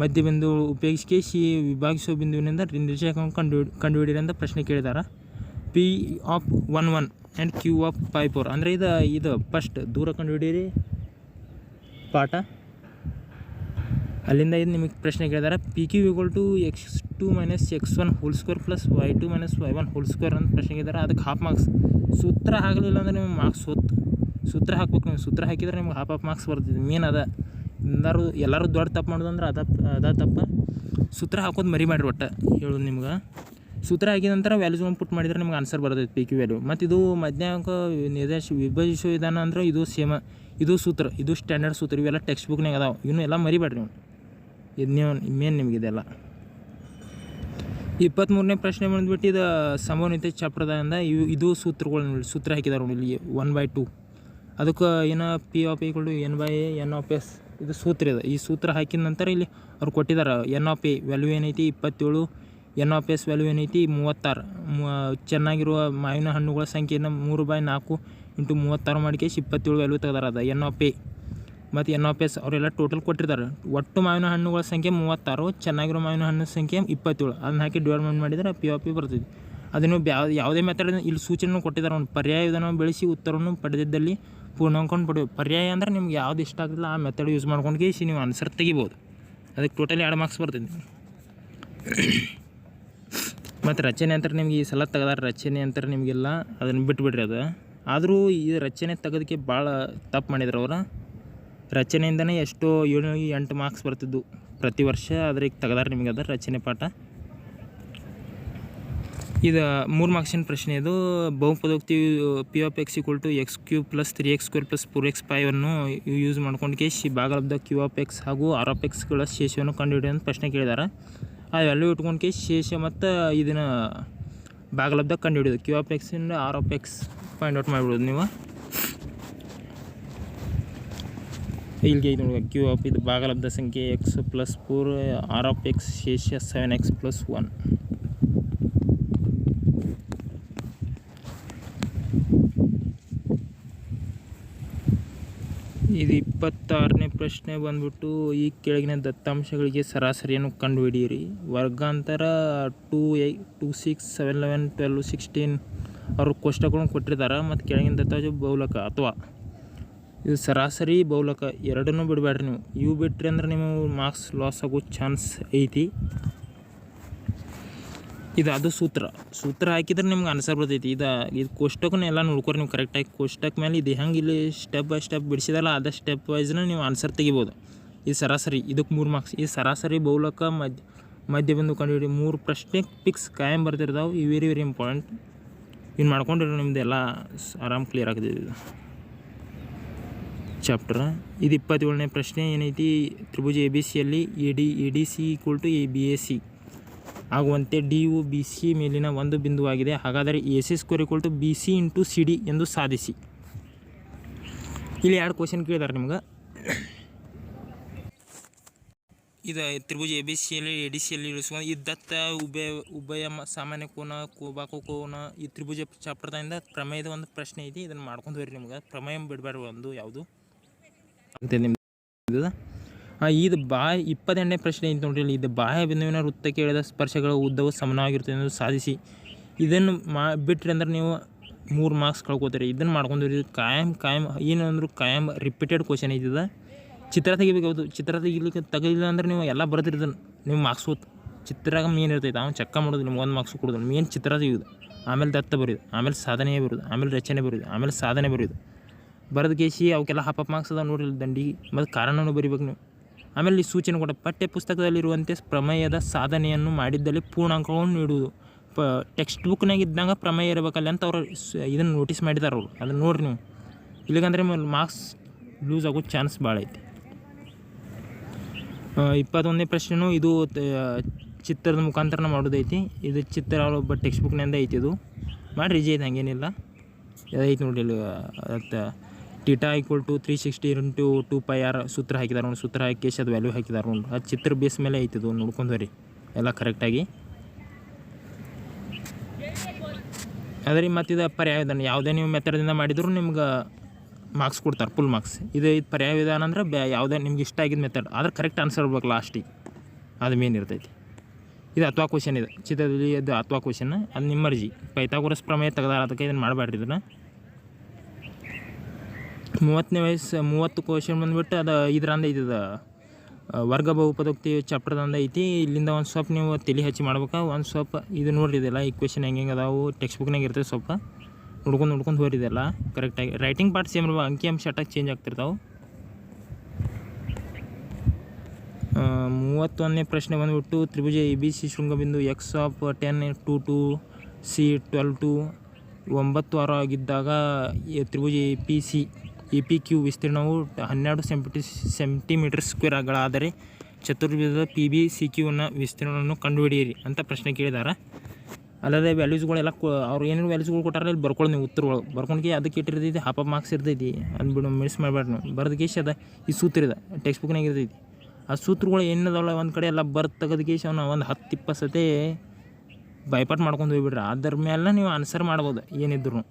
ಮಧ್ಯಬಿಂದು ಉಪಯೋಗಿಸಿ ವಿಭಾಗಿಸುವ ಬಿಂದುವಿನಿಂದ ನಿರ್ದೇಶಾಂಕವನ್ನು ಕಂಡುಹಿಡಿಯಿರಿ ಅಂತ ಪ್ರಶ್ನೆ ಕೇಳಿದಾರೆ. P(1, 1) ಆ್ಯಂಡ್ Q(5, 4) ಅಂದರೆ ಇದು ಫಸ್ಟ್ ದೂರ ಕಂಡುಹಿಡಿಯಿರಿ ಪಾಠ. ಅಲ್ಲಿಂದ ಇದು ನಿಮಗೆ ಪ್ರಶ್ನೆ ಕೇಳಿದಾರೆ. PQ = x2 - x1 2 + y2 - y1 2 ಅಂತ ಪ್ರಶ್ನೆ ಕೇಳಿದಾರೆ. ಅದಕ್ಕೆ ಹಾಫ್ ಮಾರ್ಕ್ಸ್. ಸೂತ್ರ ಆಗಲಿಲ್ಲ ಅಂದರೆ ನಿಮಗೆ ಮಾರ್ಕ್ಸ್ ಹೋತು. ಸೂತ್ರ ಹಾಕ್ಬೇಕು. ನೀವು ಸೂತ್ರ ಹಾಕಿದ್ರೆ ನಿಮ್ಗೆ ಹಾಫ್ ಮಾರ್ಕ್ಸ್ ಬರ್ತಿದೆ. ಮೇನ್ ಅದ. ಎಲ್ಲರೂ ದೊಡ್ಡ ತಪ್ಪು ಮಾಡೋದಂದ್ರೆ ಅದ ತಪ್ಪ. ಸೂತ್ರ ಹಾಕೋದು ಮರಿಬೇಡ್ರಿ ಒಟ್ಟು ಹೇಳೋದು ನಿಮ್ಗೆ. ಸೂತ್ರ ಹಾಕಿದ ನಂತರ ವ್ಯಾಲ್ಯೂಸ್ಗಳನ್ನು ಪುಟ್ ಮಾಡಿದ್ರೆ ನಿಮ್ಗೆ ಆನ್ಸರ್ ಬರ್ತೈತೆ PQ ವ್ಯಾಲ್ಯೂ. ಮತ್ತು ಇದು ಮಧ್ಯಾಂಕ ವಿಭಜಿಸುವ ವಿಧಾನ ಅಂದ್ರೆ ಇದು ಸೇಮ. ಇದು ಸೂತ್ರ, ಇದು ಸ್ಟ್ಯಾಂಡರ್ಡ್ ಸೂತ್ರ. ಇವೆಲ್ಲ ಟೆಕ್ಸ್ಟ್ ಬುಕ್ನಾಗ ಅದಾವೆ. ಇವನು ಎಲ್ಲ ಮರಿಬೇಡ್ರಿ ನೀವು. ಇದು ನೀವು ಮೇನ್ ನಿಮಗಿದೆಲ್ಲ. 23ನೇ ಪ್ರಶ್ನೆ ಬಂದುಬಿಟ್ಟು ಇದು ಸಂಭವನೀಯತೆ ಚಾಪ್ಟರ್ದಿಂದ ಇದು ಸೂತ್ರ ಹಾಕಿದಾರೆ ನೋಡಿ ಇಲ್ಲಿ 1/2. ಅದಕ್ಕೆ ಏನು P (a) = n/a n(s) ಇದು ಸೂತ್ರ ಇದೆ. ಈ ಸೂತ್ರ ಹಾಕಿದ ನಂತರ ಇಲ್ಲಿ ಅವ್ರು ಕೊಟ್ಟಿದ್ದಾರೆ n(a) ವ್ಯಾಲ್ಯೂ ಏನೈತಿ 27, n(s) ವ್ಯಾಲ್ಯೂ ಏನೈತಿ 36. ಚೆನ್ನಾಗಿರುವ ಮಾವಿನ ಹಣ್ಣುಗಳ ಸಂಖ್ಯೆಯನ್ನು 3/4 × 36 ಮಾಡಿ 27 ವ್ಯಾಲ್ಯೂ ತೆಗೆದಾರ. ಅದು n(a) ಮತ್ತು n(s) ಅವರೆಲ್ಲ ಟೋಟಲ್ ಕೊಟ್ಟಿರ್ತಾರೆ. ಒಟ್ಟು ಮಾವಿನ ಹಣ್ಣುಗಳ ಸಂಖ್ಯೆ 36, ಚೆನ್ನಾಗಿರೋ ಮಾವಿನ ಹಣ್ಣು ಸಂಖ್ಯೆ 27. ಅದನ್ನ ಹಾಕಿ ಡಿವೈಡ್ ಮಾಡಿದರೆ P ಬರ್ತದೆ. ಅದನ್ನು ಯಾವುದೇ ಮೆಥಡ್ ಇಲ್ಲಿ ಸೂಚನೆ ಕೊಟ್ಟಿದ್ದಾರೆ. ಒಂದು ಪರ್ಯಾಯ ವಿಧಾನವನ್ನು ಬೆಳೆಸಿ ಉತ್ತರವನ್ನು ಪಡೆದಿದ್ದಲ್ಲಿ ಪೂರ್ಣಾಂಕವನ್ನು ಪಡೆಯುವ. ಪರ್ಯಾಯ ಅಂದರೆ ನಿಮ್ಗೆ ಯಾವ್ದು ಇಷ್ಟ ಆಗಿಲ್ಲ ಆ ಮೆಥಡ್ ಯೂಸ್ ಮಾಡ್ಕೊಂಡು ನೀವು ಆನ್ಸರ್ ತೆಗಿಬೋದು. ಅದಕ್ಕೆ ಟೋಟಲಿ 2 ಮಾರ್ಕ್ಸ್ ಬರ್ತದೆ. ಮತ್ತು ರಚನೆ ಅಂತ ನಿಮ್ಗೆ ಈ ಸಲ ತೆಗ್ದಾರ ರಚನೆ ಅಂತ ನಿಮಗೆಲ್ಲ ಅದನ್ನು ಬಿಟ್ಬಿಡ್ರಿ ಅದು. ಆದರೂ ಈ ರಚನೆ ತೆಗೋದಕ್ಕೆ ಭಾಳ ತಪ್ಪು ಮಾಡಿದ್ರು ಅವರು. ರಚನೆಯಿಂದನೇ ಎಷ್ಟೋ 7-8 ಮಾರ್ಕ್ಸ್ ಬರ್ತಿದ್ದು ಪ್ರತಿ ವರ್ಷ, ಆದರೆ ಈಗ ತೆಗ್ದಾರ ನಿಮಗೆ ಅದು ರಚನೆ ಪಾಠ. ಇದು 3 ಮಾರ್ಕ್ಸಿನ ಪ್ರಶ್ನೆ. ಇದು ಬಹುಪದೋಕ್ತಿ P(x) = x³ + 3x² + 4x5 ಅನ್ನು ಯೂಸ್ ಮಾಡ್ಕೊಂಡು ಭಾಗಲಬ್ಧ Q(x) ಹಾಗೂ R(x)ಗಳ ಶೇಷವನ್ನು ಕಂಡುಹಿಡಿಯೋದು ಅಂತ ಪ್ರಶ್ನೆ ಕೇಳಿದಾರೆ. ಆ ವ್ಯಾಲ್ಯೂ ಇಟ್ಕೊಂಡು ಶೇಷ ಮತ್ತು ಇದನ್ನು ಭಾಗಲಬ್ಧ ಕಂಡುಹಿಡಿಯೋದು. Q(x) ಇಂದ R(x) ಫೈಂಡ್ ಔಟ್ ಮಾಡಿಬಿಡೋದು ನೀವು. ಇಲ್ಲಿಗೆ ಇದು Q ಇದು ಭಾಗಲಬ್ಧ ಸಂಖ್ಯೆ x + 4 R(x) ಶೇಷ 7x + 1. ಇದು 26ನೇ ಪ್ರಶ್ನೆ ಬಂದ್ಬಿಟ್ಟು, ಈ ಕೆಳಗಿನ ದತ್ತಾಂಶಗಳಿಗೆ ಸರಾಸರಿಯನ್ನು ಕಂಡುಹಿಡಿಯಿರಿ. ವರ್ಗಾಂತರ 2, 8, 2, 6, 7, 11, 12, 16 ಅವರು ಕೋಷ್ಟಕಗಳನ್ನು ಕೊಟ್ಟಿರ್ತಾರೆ. ಮತ್ತು ಕೆಳಗಿನ ದತ್ತಾಂಶ ಬಹುಲಕ ಅಥವಾ ಇದು ಸರಾಸರಿ ಬಹುಲಕ ಎರಡನ್ನೂ ಬಿಡಬೇಡ್ರಿ ನೀವು. ಇವು ಬಿಟ್ರಿ ಅಂದ್ರೆ ನೀವು ಮಾರ್ಕ್ಸ್ ಲಾಸ್ ಆಗೋ ಚಾನ್ಸ್ ಐತಿ. ಅದು ಸೂತ್ರ ಹಾಕಿದ್ರೆ ನಿಮ್ಗೆ ಆನ್ಸರ್ ಬರ್ತೈತಿ. ಇದು ಕೋಷ್ಟಕನ ಎಲ್ಲ ನೋಡ್ಕೊರಿ ನೀವು ಕರೆಕ್ಟಾಗಿ. ಕೋಷ್ಟಕ ಮೇಲೆ ಇದು ಹೆಂಗೆ ಇಲ್ಲಿ ಸ್ಟೆಪ್ ಬೈ ಸ್ಟೆಪ್ ಬಿಡಿಸಿದಲ್ಲ, ಅದೇ ಸ್ಟೆಪ್ ವೈಸ್ನ ನೀವು ಆನ್ಸರ್ ತೆಗಿಬೋದು. ಇದು ಸರಾಸರಿ, ಇದಕ್ಕೆ 3 ಮಾರ್ಕ್ಸ್. ಈ ಸರಾಸರಿ ಬಹುಲಕ ಮಧ್ಯ ಬಿಂದು ಕಂಡುಹಿಡಿ 3 ಪ್ರಶ್ನೆ ಫಿಕ್ಸ್ ಕಾಯಂ ಬರ್ತಿರ್ತಾವೆ. ಇವು ವೆರಿ ವೆರಿ ಇಂಪಾರ್ಟೆಂಟ್. ಇನ್ನು ಮಾಡ್ಕೊಂಡಿರೋ ನಿಮ್ದು ಎಲ್ಲ ಆರಾಮ್ ಕ್ಲಿಯರ್ ಆಗ್ತದೆ ಇದು ಚಾಪ್ಟರ್. ಇದು 27ನೇ ಪ್ರಶ್ನೆ ಏನೈತಿ, ತ್ರಿಭುಜ ABC-ಯಲ್ಲಿ ADC = ABAC ಆಗುವಂತೆ DU BC ಮೇಲಿನ ಒಂದು ಬಿಂದುವಾಗಿದೆ. ಹಾಗಾದರೆ AC² = BC × CD ಎಂದು ಸಾಧಿಸಿ. ಇಲ್ಲಿ 2 ಕ್ವಶನ್ ಕೇಳಿದಾರೆ ನಿಮ್ಗೆ. ಇದು ತ್ರಿಭುಜ ABC-ಯಲ್ಲಿ ADC-ಯಲ್ಲಿ ಇಳಿಸುವ ಈ ದತ್ತ ಉಭಯ ಸಾಮಾನ್ಯ ಕೋನ ಕೋಬಾಕು ಕೋನ ಈ ತ್ರಿಭುಜ ಚಾಪ್ಟರ್ದಿಂದ ಪ್ರಮೇಯದ ಒಂದು ಪ್ರಶ್ನೆ ಐತಿ. ಇದನ್ನು ಮಾಡ್ಕೊಂಡು ಹೋಗ್ರಿ. ನಿಮ್ಗೆ ಪ್ರಮೇಯ ಬಿಡಬೇಡ ಒಂದು ಯಾವುದು ನಿಮ್ದು. ಇದು 28ನೇ ಪ್ರಶ್ನೆ ಐತಿ ನೋಡ್ರಿ. ಇದು ಬಾಹ್ಯ ಬಿಂದುವಿನ ವೃತ್ತಕ್ಕೆ ಎಳೆದ ಸ್ಪರ್ಶಗಳ ಉದ್ದವು ಸಮನಾಗಿರುತ್ತೆ ಎಂದು ಸಾಧಿಸಿ. ಇದನ್ನು ಬಿಟ್ರಿ ಅಂದ್ರೆ ನೀವು 3 ಮಾರ್ಕ್ಸ್ ಕಳ್ಕೊತೀರಿ. ಇದನ್ನು ಮಾಡ್ಕೊಂಡ್ರಿ. ಕಾಯಂ ಏನಂದ್ರು ಕಾಯಂ ರಿಪೀಟೆಡ್ ಕ್ವಶನ್ ಐತಿದ. ಚಿತ್ರ ತೆಗಿಬೇಕು. ಚಿತ್ರ ತೆಗಿಲಿಲ್ಲ ಅಂದ್ರೆ ನೀವು ಎಲ್ಲ ಬರ್ತಿರ್ತಾನೆ ನೀವು ಮಾರ್ಕ್ಸ್ ಹೋತು. ಚಿತ್ರಾಗ ಮೇನ್ ಇರ್ತೈತೆ, ಅವ್ನು ಚೆಕ್ಕ ಮಾಡೋದು ನಿಮ್ಗೆ 1 ಮಾರ್ಕ್ಸ್ ಕೊಡೋದು. ಮೇನ್ ಚಿತ್ರ ತೆಗೆಯೋದು, ಆಮೇಲೆ ದತ್ತ ಬರೆಯೋದು, ಆಮೇಲೆ ಸಾಧನೆ ಬರೋದು, ಆಮೇಲೆ ರಚನೆ ಬರೋದು, ಆಮೇಲೆ ಸಾಧನೆ ಬರೆಯೋದು. ಬರೆದು ಕೇಸಿ ಅವಕ್ಕೆಲ್ಲ ಹಾಫ್ ಮಾರ್ಕ್ಸ್ ಅದ ನೋಡ್ರಿ ದಂಡಿಗೆ. ಮತ್ತು ಕಾರಣನೂ ಬರಿಬೇಕು ನೀವು. ಆಮೇಲೆ ಈ ಸೂಚನೆ ಕೊಟ್ಟ ಪಠ್ಯ ಪುಸ್ತಕದಲ್ಲಿರುವಂತೆ ಪ್ರಮೇಯದ ಸಾಧನೆಯನ್ನು ಮಾಡಿದ್ದಲ್ಲಿ ಪೂರ್ಣಾಂಕವನ್ನು ನೀಡುವುದು. ಟೆಕ್ಸ್ಟ್ ಬುಕ್ನಾಗ ಇದ್ದಂಗೆ ಪ್ರಮೇಯ ಇರಬೇಕಲ್ಲ ಅಂತ ಅವ್ರು ಇದನ್ನು ನೋಟಿಸ್ ಮಾಡಿದಾರೆ ಅವರು. ಅದನ್ನು ನೋಡ್ರಿ ನೀವು. ಇಲ್ಲಿಗಂದ್ರೆ ಮಾರ್ಕ್ಸ್ ಲೂಸ್ ಆಗೋ ಚಾನ್ಸ್ ಭಾಳ ಐತಿ. 21ನೇ ಪ್ರಶ್ನೆನೂ ಇದು ಚಿತ್ರದ ಮುಖಾಂತರ ಮಾಡೋದೈತಿ. ಇದು ಚಿತ್ರ ಒಬ್ಬ ಟೆಕ್ಸ್ಟ್ ಬುಕ್ನಿಂದ ಐತಿ. ಇದು ಮಾಡಿರಿ ಈಜಿ ಐತೆ, ಹಂಗೇನಿಲ್ಲ. ಅದೈತಿ ನೋಡ್ರಿ. ಇಲ್ಲಿ θ = 360 × 2πr ಸೂತ್ರ ಹಾಕಿದಾರೆ ನೋಡಿ. ಸೂತ್ರ ಹಾಕಿ ಅದು ವ್ಯಾಲ್ಯೂ ಹಾಕಿದಾರೆ ನೋಡಿ. ಅದು ಚಿತ್ರ ಬೇಸ್ ಮೇಲೆ ಐತಿದು ನೋಡ್ಕೊಂಡು ಬರ್ರಿ ಎಲ್ಲ ಕರೆಕ್ಟಾಗಿ. ಅದ್ರಿ ಮತ್ತು ಇದು ಪರ್ಯಾಯ ವಿಧಾನ. ಯಾವುದೇ ನೀವು ಮೆಥಡ್ದಿಂದ ಮಾಡಿದ್ರು ನಿಮ್ಗೆ ಮಾರ್ಕ್ಸ್ ಕೊಡ್ತಾರೆ, ಫುಲ್ ಮಾರ್ಕ್ಸ್. ಇದು ಪರ್ಯಾಯ ವಿಧಾನ ಅಂದ್ರೆ ಯಾವುದೇ ನಿಮ್ಗೆ ಇಷ್ಟ ಆಗಿದ್ದ ಮೆಥಡ್ ಆದ್ರೆ ಕರೆಕ್ಟ್ ಆನ್ಸರ್ ಇರ್ಬೇಕು ಲಾಸ್ಟಿಗೆ. ಅದು ಮೇನ್ ಇರ್ತೈತಿ. ಇದು ಅಥ್ವಾ ಕ್ವಶನ್. ಇದೆ ಚಿತ್ರದಲ್ಲಿ ಅದು ಅಥ್ವಾ ಕ್ವಶನ್. ಅದು ನಿಮ್ಮ ಮರ್ಜಿ. ಪೈಥಾಗೋರಸ್ ಪ್ರಮೇಯ ತೆಗೆದಾರ, ಅದಕ್ಕೆ ಇದನ್ನು ಮಾಡಬೇಡ್ರಿ. ಇದನ್ನು 30 ಕ್ವಶನ್ ಬಂದುಬಿಟ್ಟು ಅದು ಇದರಂದ ಐತದ ವರ್ಗ ಬಹುಪದೋಕ್ತಿ ಚಾಪ್ಟರ್ದಂದ ಐತಿ. ಇಲ್ಲಿಂದ ಒಂದು ಸ್ವಲ್ಪ ನೀವು ತಲೆ ಹಚ್ಚಿ ಮಾಡ್ಬೇಕು. ಒಂದು ಸ್ವಲ್ಪ ಇದು ನೋಡ್ರಿ. ಇದೆಲ್ಲ ಈ ಕ್ವಶನ್ ಹೆಂಗೆ ಅದಾವು ಟೆಕ್ಸ್ಟ್ ಬುಕ್ನಾಗ ಇರ್ತದೆ. ಸ್ವಲ್ಪ ನೋಡ್ಕೊಂಡು ಹೋರಿದೆಲ್ಲ ಕರೆಕ್ಟಾಗಿ. ರೈಟಿಂಗ್ ಪಾರ್ಟ್ ಸೇಮ್ ಇರ್ಬೇಕು, ಅಂಕಿ ಅಂಶ ಅಟ್ಟಾಗಿ ಚೇಂಜ್ ಆಗ್ತಿರ್ತಾವೆ. 31ನೇ ಪ್ರಶ್ನೆ ಬಂದುಬಿಟ್ಟು, ತ್ರಿಭುಜ ABC ಶೃಂಗಬಿಂದು x(10) to 2C 12 to 9 6 ಆಗಿದ್ದಾಗ ತ್ರಿಭುಜ APQ ವಿಸ್ತೀರ್ಣವು 12 ಸೆಂಟಿಮೀಟರ್²ಗಳಾದರೆ ಚತುರ್ಭುಜದ PBCQನ ವಿಸ್ತೀರ್ಣವನ್ನು ಕಂಡುಹಿಡಿಯಿರಿ ಅಂತ ಪ್ರಶ್ನೆ ಕೇಳಿದಾರೆ. ಅಲ್ಲದೆ ವ್ಯಾಲ್ಯೂಸ್ಗಳೆಲ್ಲ ಅವ್ರು ಏನೇನು ವ್ಯಾಲ್ಯೂಸ್ಗಳು ಕೊಟ್ಟಾರ ಇಲ್ಲಿ ಬರ್ಕೊಳ್ಳಿ ನೀವು. ಉತ್ತರಗಳು ಬರ್ಕೊಂಡ್ಗೆ ಅದಕ್ಕೆ ಇಟ್ಟಿರ್ತೈತಿ. ಹಾಫ್ ಮಾರ್ಕ್ಸ್ ಇರ್ತೈತಿ. ಅದು ಬಿಡು, ಮಿಸ್ ಮಾಡಬೇಡ್ರಿ ನೀವು. ಬರೆದ ಕೇಶ್ ಅದ ಈ ಸೂತ್ರ ಇದೆ ಟೆಕ್ಸ್ಟ್ ಬುಕ್ನಾಗ ಇರ್ತೈತಿ. ಆ ಸೂತ್ರಗಳು ಏನದಲ್ಲ ಒಂದು ಕಡೆ ಎಲ್ಲ ತೆಗೆದ ಕೇಶ್ ಅವನ್ನ ಒಂದು 10-20 ಸತಿ ಬೈಪಾಟ್ ಮಾಡ್ಕೊಂಡು ಹೋಗ್ಬಿಡ್ರಿ. ಅದ್ರ ಮೇಲೆ ನೀವು ಆನ್ಸರ್ ಮಾಡ್ಬೋದು ಏನಿದ್ರು.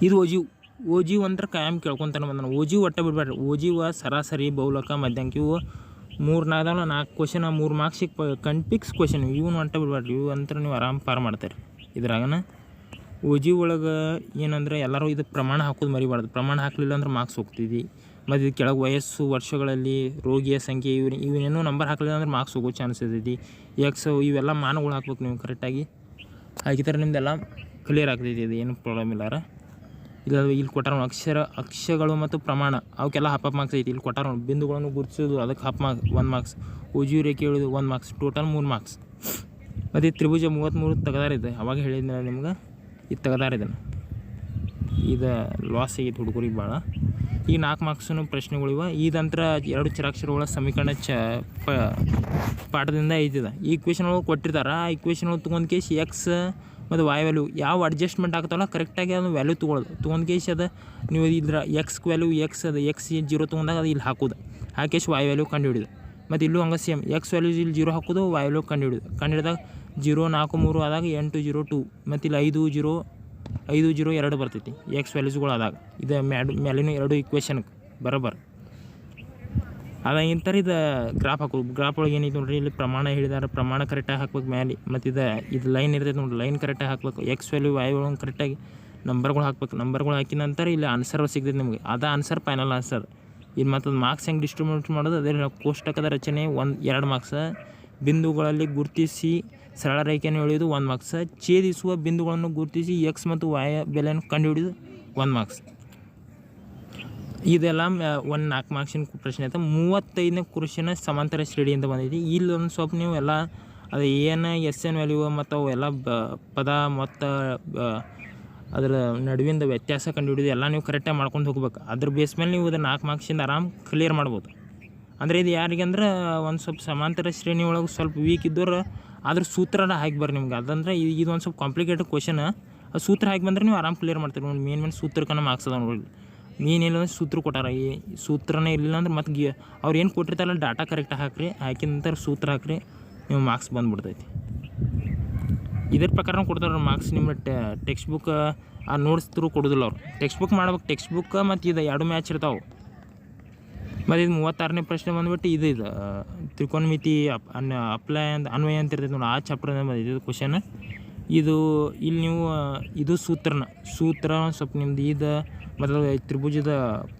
ಇದು ಓಜಿವ್ ಅಂದ್ರೆ ಕಾಯಂ ಕೇಳ್ಕೊತಾನೆ ಬಂದಾನ. ಓಜಿವ್ ಒಟ್ಟ ಬಿಡ್ಬೇಡ್ರಿ. ಓಜಿವ ಸರಾಸರಿ ಬಹುಲಕ ಮಧ್ಯಾಂಕ ಇವು 3-4 ಕ್ವಶನ್ 3 ಮಾರ್ಕ್ಸಿಗೆ ಕನ್ಫಿಕ್ಸ್ ಕ್ವಶನ್. ಇವನು ಒಟ್ಟ ಬಿಡ್ಬೇಡ್ರಿ. ಇವು ಅಂತ ನೀವು ಆರಾಮ್ ಪಾರ್ ಮಾಡ್ತಾರೆ. ಇದ್ರಾಗನ ಓಜಿವ್ ಒಳಗೆ ಏನಂದ್ರೆ ಎಲ್ಲರೂ ಇದು ಪ್ರಮಾಣ ಹಾಕೋದು ಮರಿಬಾರ್ದು. ಪ್ರಮಾಣ ಹಾಕಲಿಲ್ಲ ಅಂದ್ರೆ ಮಾರ್ಕ್ಸ್ ಹೋಗ್ತಿದ್ವಿ. ಮತ್ತು ಇದು ಕೆಳಗೆ ವಯಸ್ಸು ವರ್ಷಗಳಲ್ಲಿ ರೋಗಿಯ ಸಂಖ್ಯೆ ಇವನೇನೋ ನಂಬರ್ ಹಾಕಲಿಲ್ಲ ಅಂದ್ರೆ ಮಾರ್ಕ್ಸ್ ಹೋಗೋ ಚಾನ್ಸ್ ಇರ್ತೈತಿ. ಎಕ್ಸ್ ಇವೆಲ್ಲ ಮಾನಗಳು ಹಾಕ್ಬೇಕು ನೀವು ಕರೆಕ್ಟಾಗಿ. ಹಾಕಿದ್ರೆ ನಿಮ್ದೆಲ್ಲ ಕ್ಲಿಯರ್ ಆಗ್ತೈತಿ, ಇದು ಏನು ಪ್ರಾಬ್ಲಮ್ ಇಲ್ಲಾರ. ಇಲ್ಲಿ ಕೊಟ್ಟಾರ ಅಕ್ಷರಗಳು ಮತ್ತು ಪ್ರಮಾಣ ಅವಕ್ಕೆಲ್ಲ ಹಾಫ್ ಮಾರ್ಕ್ಸ್ ಐತಿ. ಇಲ್ಲಿ ಕೊಟ್ಟಾರ ಬಿಂದುಗಳನ್ನು ಗುರುತಿಸೋದು ಅದಕ್ಕೆ ಹಾಫ್ ಮಾರ್ಕ್ಸ್ 1 ಮಾರ್ಕ್ಸ್. ಉಜ್ಜು ರೇಖೆ ಎಳೆದು 1 ಮಾರ್ಕ್ಸ್, ಟೋಟಲ್ 3 ಮಾರ್ಕ್ಸ್. ಮತ್ತು ತ್ರಿಭುಜ 33 ತೆಗೆದಾರಿದೆ, ಅವಾಗ ಹೇಳಿದ್ನ ನಿಮ್ಗೆ ಇದು ತೆಗೆದಾರಿದ್ದಾನೆ. ಇದು ಲಾಸ್ ಆಗೈತೆ ಹುಡುಗರಿಗೆ ಭಾಳ. ಈಗ 4 ಮಾರ್ಕ್ಸೂ ಪ್ರಶ್ನೆಗಳಿವ. ಇದಂತ್ರ 2 ಚರಾಕ್ಷರಗಳ ಸಮೀಕರಣ ಪಾಠದಿಂದ ಐತಿದೆ. ಈ ಇಕ್ವೇಷನ್ಗಳು ಕೊಟ್ಟಿರ್ತಾರೆ, ಆ ಇಕ್ವೇಷನ್ಗಳು ತೊಗೊಂಡು ಕೇಸ್ ಎಕ್ಸ್ ಮತ್ತು ವಾಯ್ ವ್ಯಾಲ್ಯೂ ಯಾವ ಅಡ್ಜಸ್ಟ್ಮೆಂಟ್ ಆಗ್ತಾವಲ್ಲ ಕರೆಕ್ಟಾಗಿ ಅದು ವ್ಯಾಲ್ಯೂ ತೊಗೊಂಡು ಕೇಸ್ ಅದು ನೀವು ಇದ್ರ ಎಕ್ಸ್ ವ್ಯಾಲ್ಯೂ ಎಕ್ಸ್ ಅದು ಎಕ್ಸ್ 0 ತೊಗೊಂಡಾಗ ಅದು ಇಲ್ಲಿ ಹಾಕೋದು, ಹಾಕೇಶ್ ವಾಯ್ ವ್ಯಾಲ್ಯೂ ಕಂಡು ಹಿಡಿದು. ಮತ್ತು ಇಲ್ಲೂ ಹಂಗೆ ಸೇಮ್ ಎಕ್ಸ್ ವ್ಯಾಲ್ಯೂ ಇಲ್ಲಿ 0 ಹಾಕೋದು, ವಾಯ್ ವ್ಯಾಲ್ಯೂ ಕಂಡು ಹಿಡಿದಾಗ 0 4 3 ಆದಾಗ 8 0 2 ಮತ್ತು ಇಲ್ಲಿ 5 0 2 ಬರ್ತೈತಿ ಎಕ್ಸ್ ವ್ಯಾಲ್ಯೂಸ್ಗಳು ಆದಾಗ. ಇದು ಮೇಲಿನ 2 ಇಕ್ವೇಷನ್ಗೆ ಬರೋಬ್ಬರ ಅದಾಗಿಂತಾರೆ. ಇದು ಗ್ರಾಫ್ ಹಾಕೋದು. ಗ್ರಾಫ್ ಒಳಗೆ ಏನೈತೆ ನೋಡ್ರಿ, ಇಲ್ಲಿ ಪ್ರಮಾಣ ಹೇಳಿದಾರೆ, ಪ್ರಮಾಣ ಕರೆಕ್ಟಾಗಿ ಹಾಕ್ಬೇಕು ಮೇಲೆ. ಮತ್ತು ಇದು ಲೈನ್ ಇರ್ತೈತೆ ನೋಡಿರಿ, ಲೈನ್ ಕರೆಕ್ಟಾಗಿ ಹಾಕ್ಬೇಕು. ಎಕ್ಸ್ ವ್ಯಾಲ್ಯೂ ವಾಯ್ ಒಳಗೆ ಕರೆಕ್ಟಾಗಿ ನಂಬರ್ಗಳು ಹಾಕ್ಬೇಕು. ನಂಬರ್ಗಳು ಹಾಕಿದ ನಂತರ ಇಲ್ಲಿ ಆನ್ಸರ್ ಸಿಗ್ತೈತೆ ನಿಮಗೆ, ಅದು ಆನ್ಸರ್ ಫೈನಲ್ ಆನ್ಸರ್. ಇಲ್ಲಿ ಮತ್ತು ಮಾರ್ಕ್ಸ್ ಹೆಂಗೆ ಡಿಸ್ಟ್ರಿಬ್ಯೂಟ್ ಮಾಡೋದು ಅದೇ ಕೋಷ್ಟಕದ ರಚನೆ 2 ಮಾರ್ಕ್ಸ್. ಬಿಂದುಗಳಲ್ಲಿ ಗುರುತಿಸಿ ಸರಳ ರೇಖೆಯನ್ನು ಎಳೆಯೋದು 1 ಮಾರ್ಕ್ಸ್. ಛೇದಿಸುವ ಬಿಂದುಗಳನ್ನು ಗುರುತಿಸಿ ಎಕ್ಸ್ ಮತ್ತು ವಾಯ್ ಬೆಲೆಯನ್ನು ಕಂಡುಹಿಡಿದು 1 ಮಾರ್ಕ್ಸ್. ಇದೆಲ್ಲ 4 ಮಾರ್ಕ್ಸಿನ ಪ್ರಶ್ನೆ ಆಯ್ತು. 35ನೇ ಕ್ವಶನ್ ಸಮಾಂತರ ಶ್ರೇಣಿ ಅಂತ ಬಂದೈತಿ. ಇಲ್ಲಿ ಒಂದು ಸ್ವಲ್ಪ ನೀವು ಎಲ್ಲ ಅದು ಏನು ಎಸ್ ಎನ್ ವ್ಯಾಲ್ಯೂ ಮತ್ತು ಅವೆಲ್ಲ ಪದ ಮತ್ತು ಅದರ ನಡುವಿಂದ ವ್ಯತ್ಯಾಸ ಕಂಡುಹಿಡಿದು ಎಲ್ಲ ನೀವು ಕರೆಕ್ಟಾಗಿ ಮಾಡ್ಕೊಂಡು ಹೋಗ್ಬೇಕು. ಅದ್ರ ಬೇಸ್ ಮೇಲೆ ನೀವು ಇದು 4 ಮಾರ್ಕ್ಸಿಂದ ಆರಾಮ್ ಕ್ಲಿಯರ್ ಮಾಡ್ಬೋದು. ಅಂದರೆ ಇದು ಯಾರಿಗೆ ಅಂದ್ರೆ ಒಂದು ಸ್ವಲ್ಪ ಸಮಾಂತರ ಶ್ರೇಣಿ ಒಳಗೆ ಸ್ವಲ್ಪ ವೀಕ್ ಇದ್ದವ್ರು ಅದ್ರ ಸೂತ್ರನ ಹಾಕಿ ಬರ್ರಿ ನಿಮ್ಗೆ. ಅದಂದ್ರೆ ಇದು ಒಂದು ಸ್ವಲ್ಪ ಕಾಂಪ್ಲಿಕೇಟೆಡ್ ಕ್ವಶನ್, ಆ ಸೂತ್ರ ಹಾಕಿ ಬಂದ್ರೆ ನೀವು ಆರಾಮ್ ಕ್ಲಿಯರ್ ಮಾಡ್ತೀರಿ. ನೋಡಿ ಮೇನ್ ಸೂತ್ರಕ್ಕನ ಮಾರ್ಕ್ಸ್ ಅದ ನೋಡಿ. ಮೇನಿಲ್ಲ ಅಂದ್ರೆ ಸೂತ್ರ ಕೊಟ್ಟಾರ, ಈ ಸೂತ್ರನೇ ಇರಲಿಲ್ಲ ಅಂದ್ರೆ ಮತ್ತು ಅವ್ರು ಏನು ಕೊಟ್ಟಿರ್ತಾರಲ್ಲ ಡಾಟಾ ಕರೆಕ್ಟಾಗಿ ಹಾಕಿರಿ, ಹಾಕಿದ ನಂತರ ಸೂತ್ರ ಹಾಕಿರಿ, ನೀವು ಮಾರ್ಕ್ಸ್ ಬಂದುಬಿಡ್ತೈತಿ. ಇದ್ರ ಪ್ರಕಾರ ಕೊಡ್ತಾರೆ ಮಾರ್ಕ್ಸ್. ನಿಮ್ಮ ಟೆಕ್ಸ್ಟ್ ಬುಕ್ ಆ ನೋಟ್ಸ್ ಥ್ರೂ ಕೊಡೋದಿಲ್ಲ ಅವ್ರು. ಟೆಕ್ಸ್ಟ್ ಬುಕ್ ಮಾಡ್ಬೇಕು. ಟೆಕ್ಸ್ಟ್ ಬುಕ್ ಮತ್ತು ಇದು 2 ಮ್ಯಾಚ್ ಇರ್ತಾವೆ. ಮತ್ತು ಇದು 36ನೇ ಪ್ರಶ್ನೆ ಬಂದುಬಿಟ್ಟು ಇದು ತ್ರಿಕೋನಮಿತಿ ಅನ್ವಯ ಅಂತ ಇರ್ತೈತೆ ನೋಡಿ, ಆ ಚಾಪ್ಟರ್ನ ಬಂದಿದ್ದು ಕ್ವಶನ್. ಇದು ಇಲ್ಲಿ ನೀವು ಇದು ಸೂತ್ರ ಸ್ವಲ್ಪ ನಿಮ್ದು ಇದು ಮತ್ತು ತ್ರಿಭುಜದ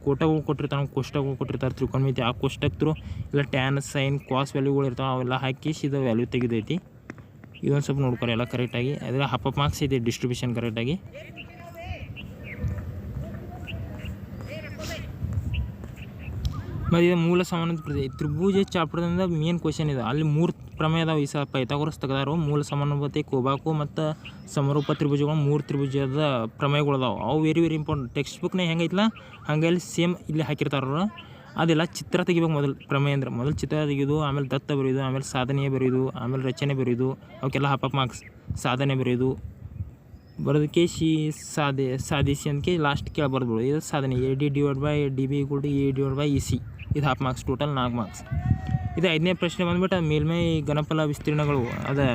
ಕೋಟಗಳು ಕೊಟ್ಟಿರ್ತಾರೆ ತ್ರಿಕೋನಮಿತಿ. ಆ ಕೋಷ್ಟಕ ಥ್ರೂ ಇಲ್ಲ ಟ್ಯಾನ್ ಸೈನ್ ಕಾಸ್ ವ್ಯಾಲ್ಯೂಗಳು ಇರ್ತಾವೆ, ಅವೆಲ್ಲ ಹಾಕಿ ಇದು ವ್ಯಾಲ್ಯೂ ತೆಗೆದೈತಿ. ಇದೊಂದು ಸ್ವಲ್ಪ ನೋಡ್ಕೊರಿ ಎಲ್ಲ ಕರೆಕ್ಟಾಗಿ. ಅದ್ರ ಹಾಫ್ ಮಾರ್ಕ್ಸ್ ಐತಿ ಡಿಸ್ಟ್ರಿಬ್ಯೂಷನ್ ಕರೆಕ್ಟಾಗಿ. ಮತ್ತು ಇದು ಮೂಲ ಸಮಾನದ ತ್ರಿಭುಜ ಚಾಪ್ಟರ್ದಿಂದ ಮೇನ್ ಕ್ವಶನ್ ಇದೆ. ಅಲ್ಲಿ 3 ಪ್ರಮೇಯ ಅದಾವೆ. ಈ ಸಲ ಪೈಥಾಗೋರಸ್ ತೆಗೆದಾರು. ಮೂಲ ಸಮಾನುಪಾತಿ, ಕೋಬಾಕು ಮತ್ತು ಸಮರೂಪ ತ್ರಿಭುಜಗಳು 3 ತ್ರಿಭುಜದ ಪ್ರಮೇಯಗಳು ಅದಾವೆ. ಅವು ವೆರಿ ಇಂಪಾರ್ಟೆಂಟ್. ಟೆಕ್ಸ್ಟ್ ಬುಕ್ನ ಹೆಂಗೈತಲ್ಲ ಹಂಗೆ ಇಲ್ಲಿ ಸೇಮ್ ಇಲ್ಲಿ ಹಾಕಿರ್ತಾರ. ಅದೆಲ್ಲ ಚಿತ್ರ ತೆಗಿಬೇಕು. ಪ್ರಮೇಯ ಅಂದ್ರೆ ಮೊದಲು ಚಿತ್ರ ತೆಗೆಯೋದು, ಆಮೇಲೆ ದತ್ತ ಬರೆಯೋದು, ಆಮೇಲೆ ಸಾಧನೆ ಬರೆಯೋದು, ಆಮೇಲೆ ರಚನೆ ಬರೆಯೋದು, ಅವಕ್ಕೆಲ್ಲ ಹಾಫ್ ಮಾರ್ಕ್ಸ್. ಸಾಧನೆ ಬರೆಯೋದು ಬರೋದಕ್ಕೆ ಸಾಧಿಸಿ ಅಂತಕ್ಕೆ ಲಾಸ್ಟ್ ಕೇಳಿ ಬರ್ಬೋದು. ಇದು ಸಾಧನೆ AD/DB = AD/EC. ಇದು ಹಾಫ್ ಮಾರ್ಕ್ಸ್, ಟೋಟಲ್ 4 ಮಾರ್ಕ್ಸ್. ಇದು 5ನೇ ಪ್ರಶ್ನೆ ಬಂದುಬಿಟ್ಟು ಮೇಲ್ಮೈ ಘನಫಲ ವಿಸ್ತೀರ್ಣಗಳು ಅದು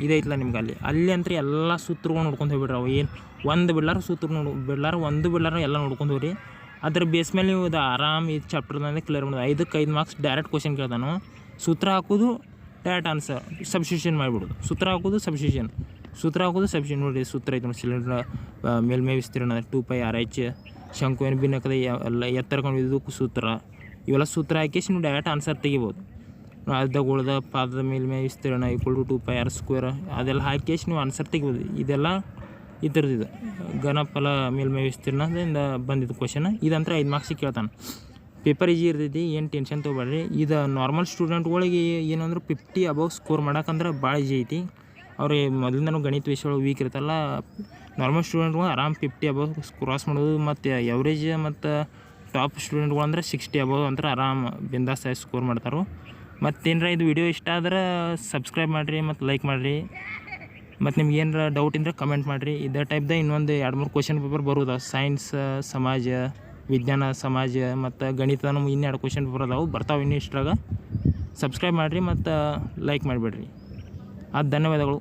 ಇದೈತಲ್ಲ ನಿಮ್ಗೆ ಅಲ್ಲಿ ಅಂತ ಎಲ್ಲ ಸೂತ್ರಗಳು ನೋಡ್ಕೊಂಡು ಹೋಗ್ಬಿಡ್ರಿ. ಅವು ಏನು ಒಂದು ಬಿಡ್ಲಾರ ಸೂತ್ರ ಬಿಡ್ಲಾರ ಎಲ್ಲ ನೋಡ್ಕೊಂಡು ಹೋಗ್ರಿ. ಅದ್ರ ಬೇಸ್ ಮೇಲೆ ನೀವು ಇದು ಆರಾಮ್ ಈ ಚಾಪ್ಟರ್ದಿಂದ ಕ್ಲಿಯರ್ ಮಾಡೋದು. 5ಕ್ಕೆ 5 ಮಾರ್ಕ್ಸ್ ಡೈರೆಕ್ಟ್ ಕ್ವಶನ್ ಕೇಳ್ತಾನು. ಸೂತ್ರ ಹಾಕೋದು, ಡೈರೆಕ್ಟ್ ಆನ್ಸರ್, ಸಬ್ಸ್ಟಿಟ್ಯೂಷನ್ ಮಾಡಿಬಿಡೋದು. ಸೂತ್ರ ಹಾಕೋದು ಸಬ್ಸ್ಟಿಟ್ಯೂಷನ್ ನೋಡಿ. ಸೂತ್ರ ಐತೆ ನೋಡಿ. ಸಿಲಿಂಡರ್ ಮೇಲ್ಮೈ ವಿಸ್ತೀರ್ಣ 2πRh, ಶಂಕುವಿನ ಭಿನ್ನಕದ ಎತ್ತರ ಕಂಡು ಸೂತ್ರ, ಇವೆಲ್ಲ ಸೂತ್ರ ಹಾಕಿ ನೀವು ಡೈರೆಕ್ಟ್ ಆನ್ಸರ್ ತೆಗಿಬೋದು. ಅರ್ಧಗೋಳದ ಪಾದದ ಮೇಲ್ಮೈ ವಿಸ್ತೀರ್ಣ = 2πr², ಅದೆಲ್ಲ ಹಾಕಿ ನೀವು ಆನ್ಸರ್ ತೆಗಿಬೋದು. ಇದೆಲ್ಲ ಇದರದ್ದು ಘನಫಲ ಮೇಲ್ಮೈ ವಿಸ್ತೀರ್ಣದಿಂದ ಬಂದಿದ್ದು ಕ್ವಶನ್. ಇದಂದ್ರೆ 5 ಮಾರ್ಕ್ಸಿಗೆ ಕೇಳ್ತಾನೆ. ಪೇಪರ್ ಈಜಿ ಇರ್ತೈತಿ, ಏನು ಟೆನ್ಷನ್ ತೊಗೊಬೇಡ್ರಿ. ಇದು ನಾರ್ಮಲ್ ಸ್ಟೂಡೆಂಟ್ಗಳಿಗೆ ಏನಂದ್ರೆ 50 ಅಬೌವ್ ಸ್ಕೋರ್ ಮಾಡೋಕಂದ್ರೆ ಭಾಳ ಈಜಿ ಐತಿ. ಅವ್ರಿಗೆ ಮೊದಲಿಂದನೂ ಗಣಿತ ವಿಷಯಗಳು ವೀಕ್ ಇರ್ತಲ್ಲ, ನಾರ್ಮಲ್ ಸ್ಟೂಡೆಂಟ್ಗಳು ಆರಾಮ್ 50 ಅಬೌವ್ ಕ್ರಾಸ್ ಮಾಡೋದು. ಮತ್ತು ಎವ್ರೇಜ್ ಮತ್ತು ಟಾಪ್ ಸ್ಟೂಡೆಂಟ್ಗಳು ಅಂದ್ರೆ 60 ಅಬೌವ್ ಅಂತ ಆರಾಮ್ ಬಿಂದಾಸ್ ಸ್ಕೋರ್ ಮಾಡ್ತಾರೆ. ಮತ್ತೇನಾರ ಇದು ವಿಡಿಯೋ ಇಷ್ಟ ಆದ್ರೆ ಸಬ್ಸ್ಕ್ರೈಬ್ ಮಾಡಿರಿ ಮತ್ತು ಲೈಕ್ ಮಾಡಿರಿ. ಮತ್ತು ನಿಮ್ಗೆ ಏನಾರ ಡೌಟ್ ಇದ್ದರೆ ಕಮೆಂಟ್ ಮಾಡಿರಿ. ಇದೇ ಟೈಪ್ದ ಇನ್ನೊಂದು 2-3 ಕ್ವಶನ್ ಪೇಪರ್ ಬರೋದು. ಸೈನ್ಸ್, ಸಮಾಜ ವಿಜ್ಞಾನ, ಸಮಾಜ ಮತ್ತು ಗಣಿತನೂ 2 ಕ್ವಶನ್ ಪೇಪರ್ ಅದಾವೆ, ಬರ್ತಾವೆ ಇನ್ನೂ ಇಷ್ಟ್ರಾಗ. ಸಬ್ಸ್ಕ್ರೈಬ್ ಮಾಡಿರಿ ಮತ್ತು ಲೈಕ್ ಮಾಡಿಬಿಡ್ರಿ. ಧನ್ಯವಾದಗಳು.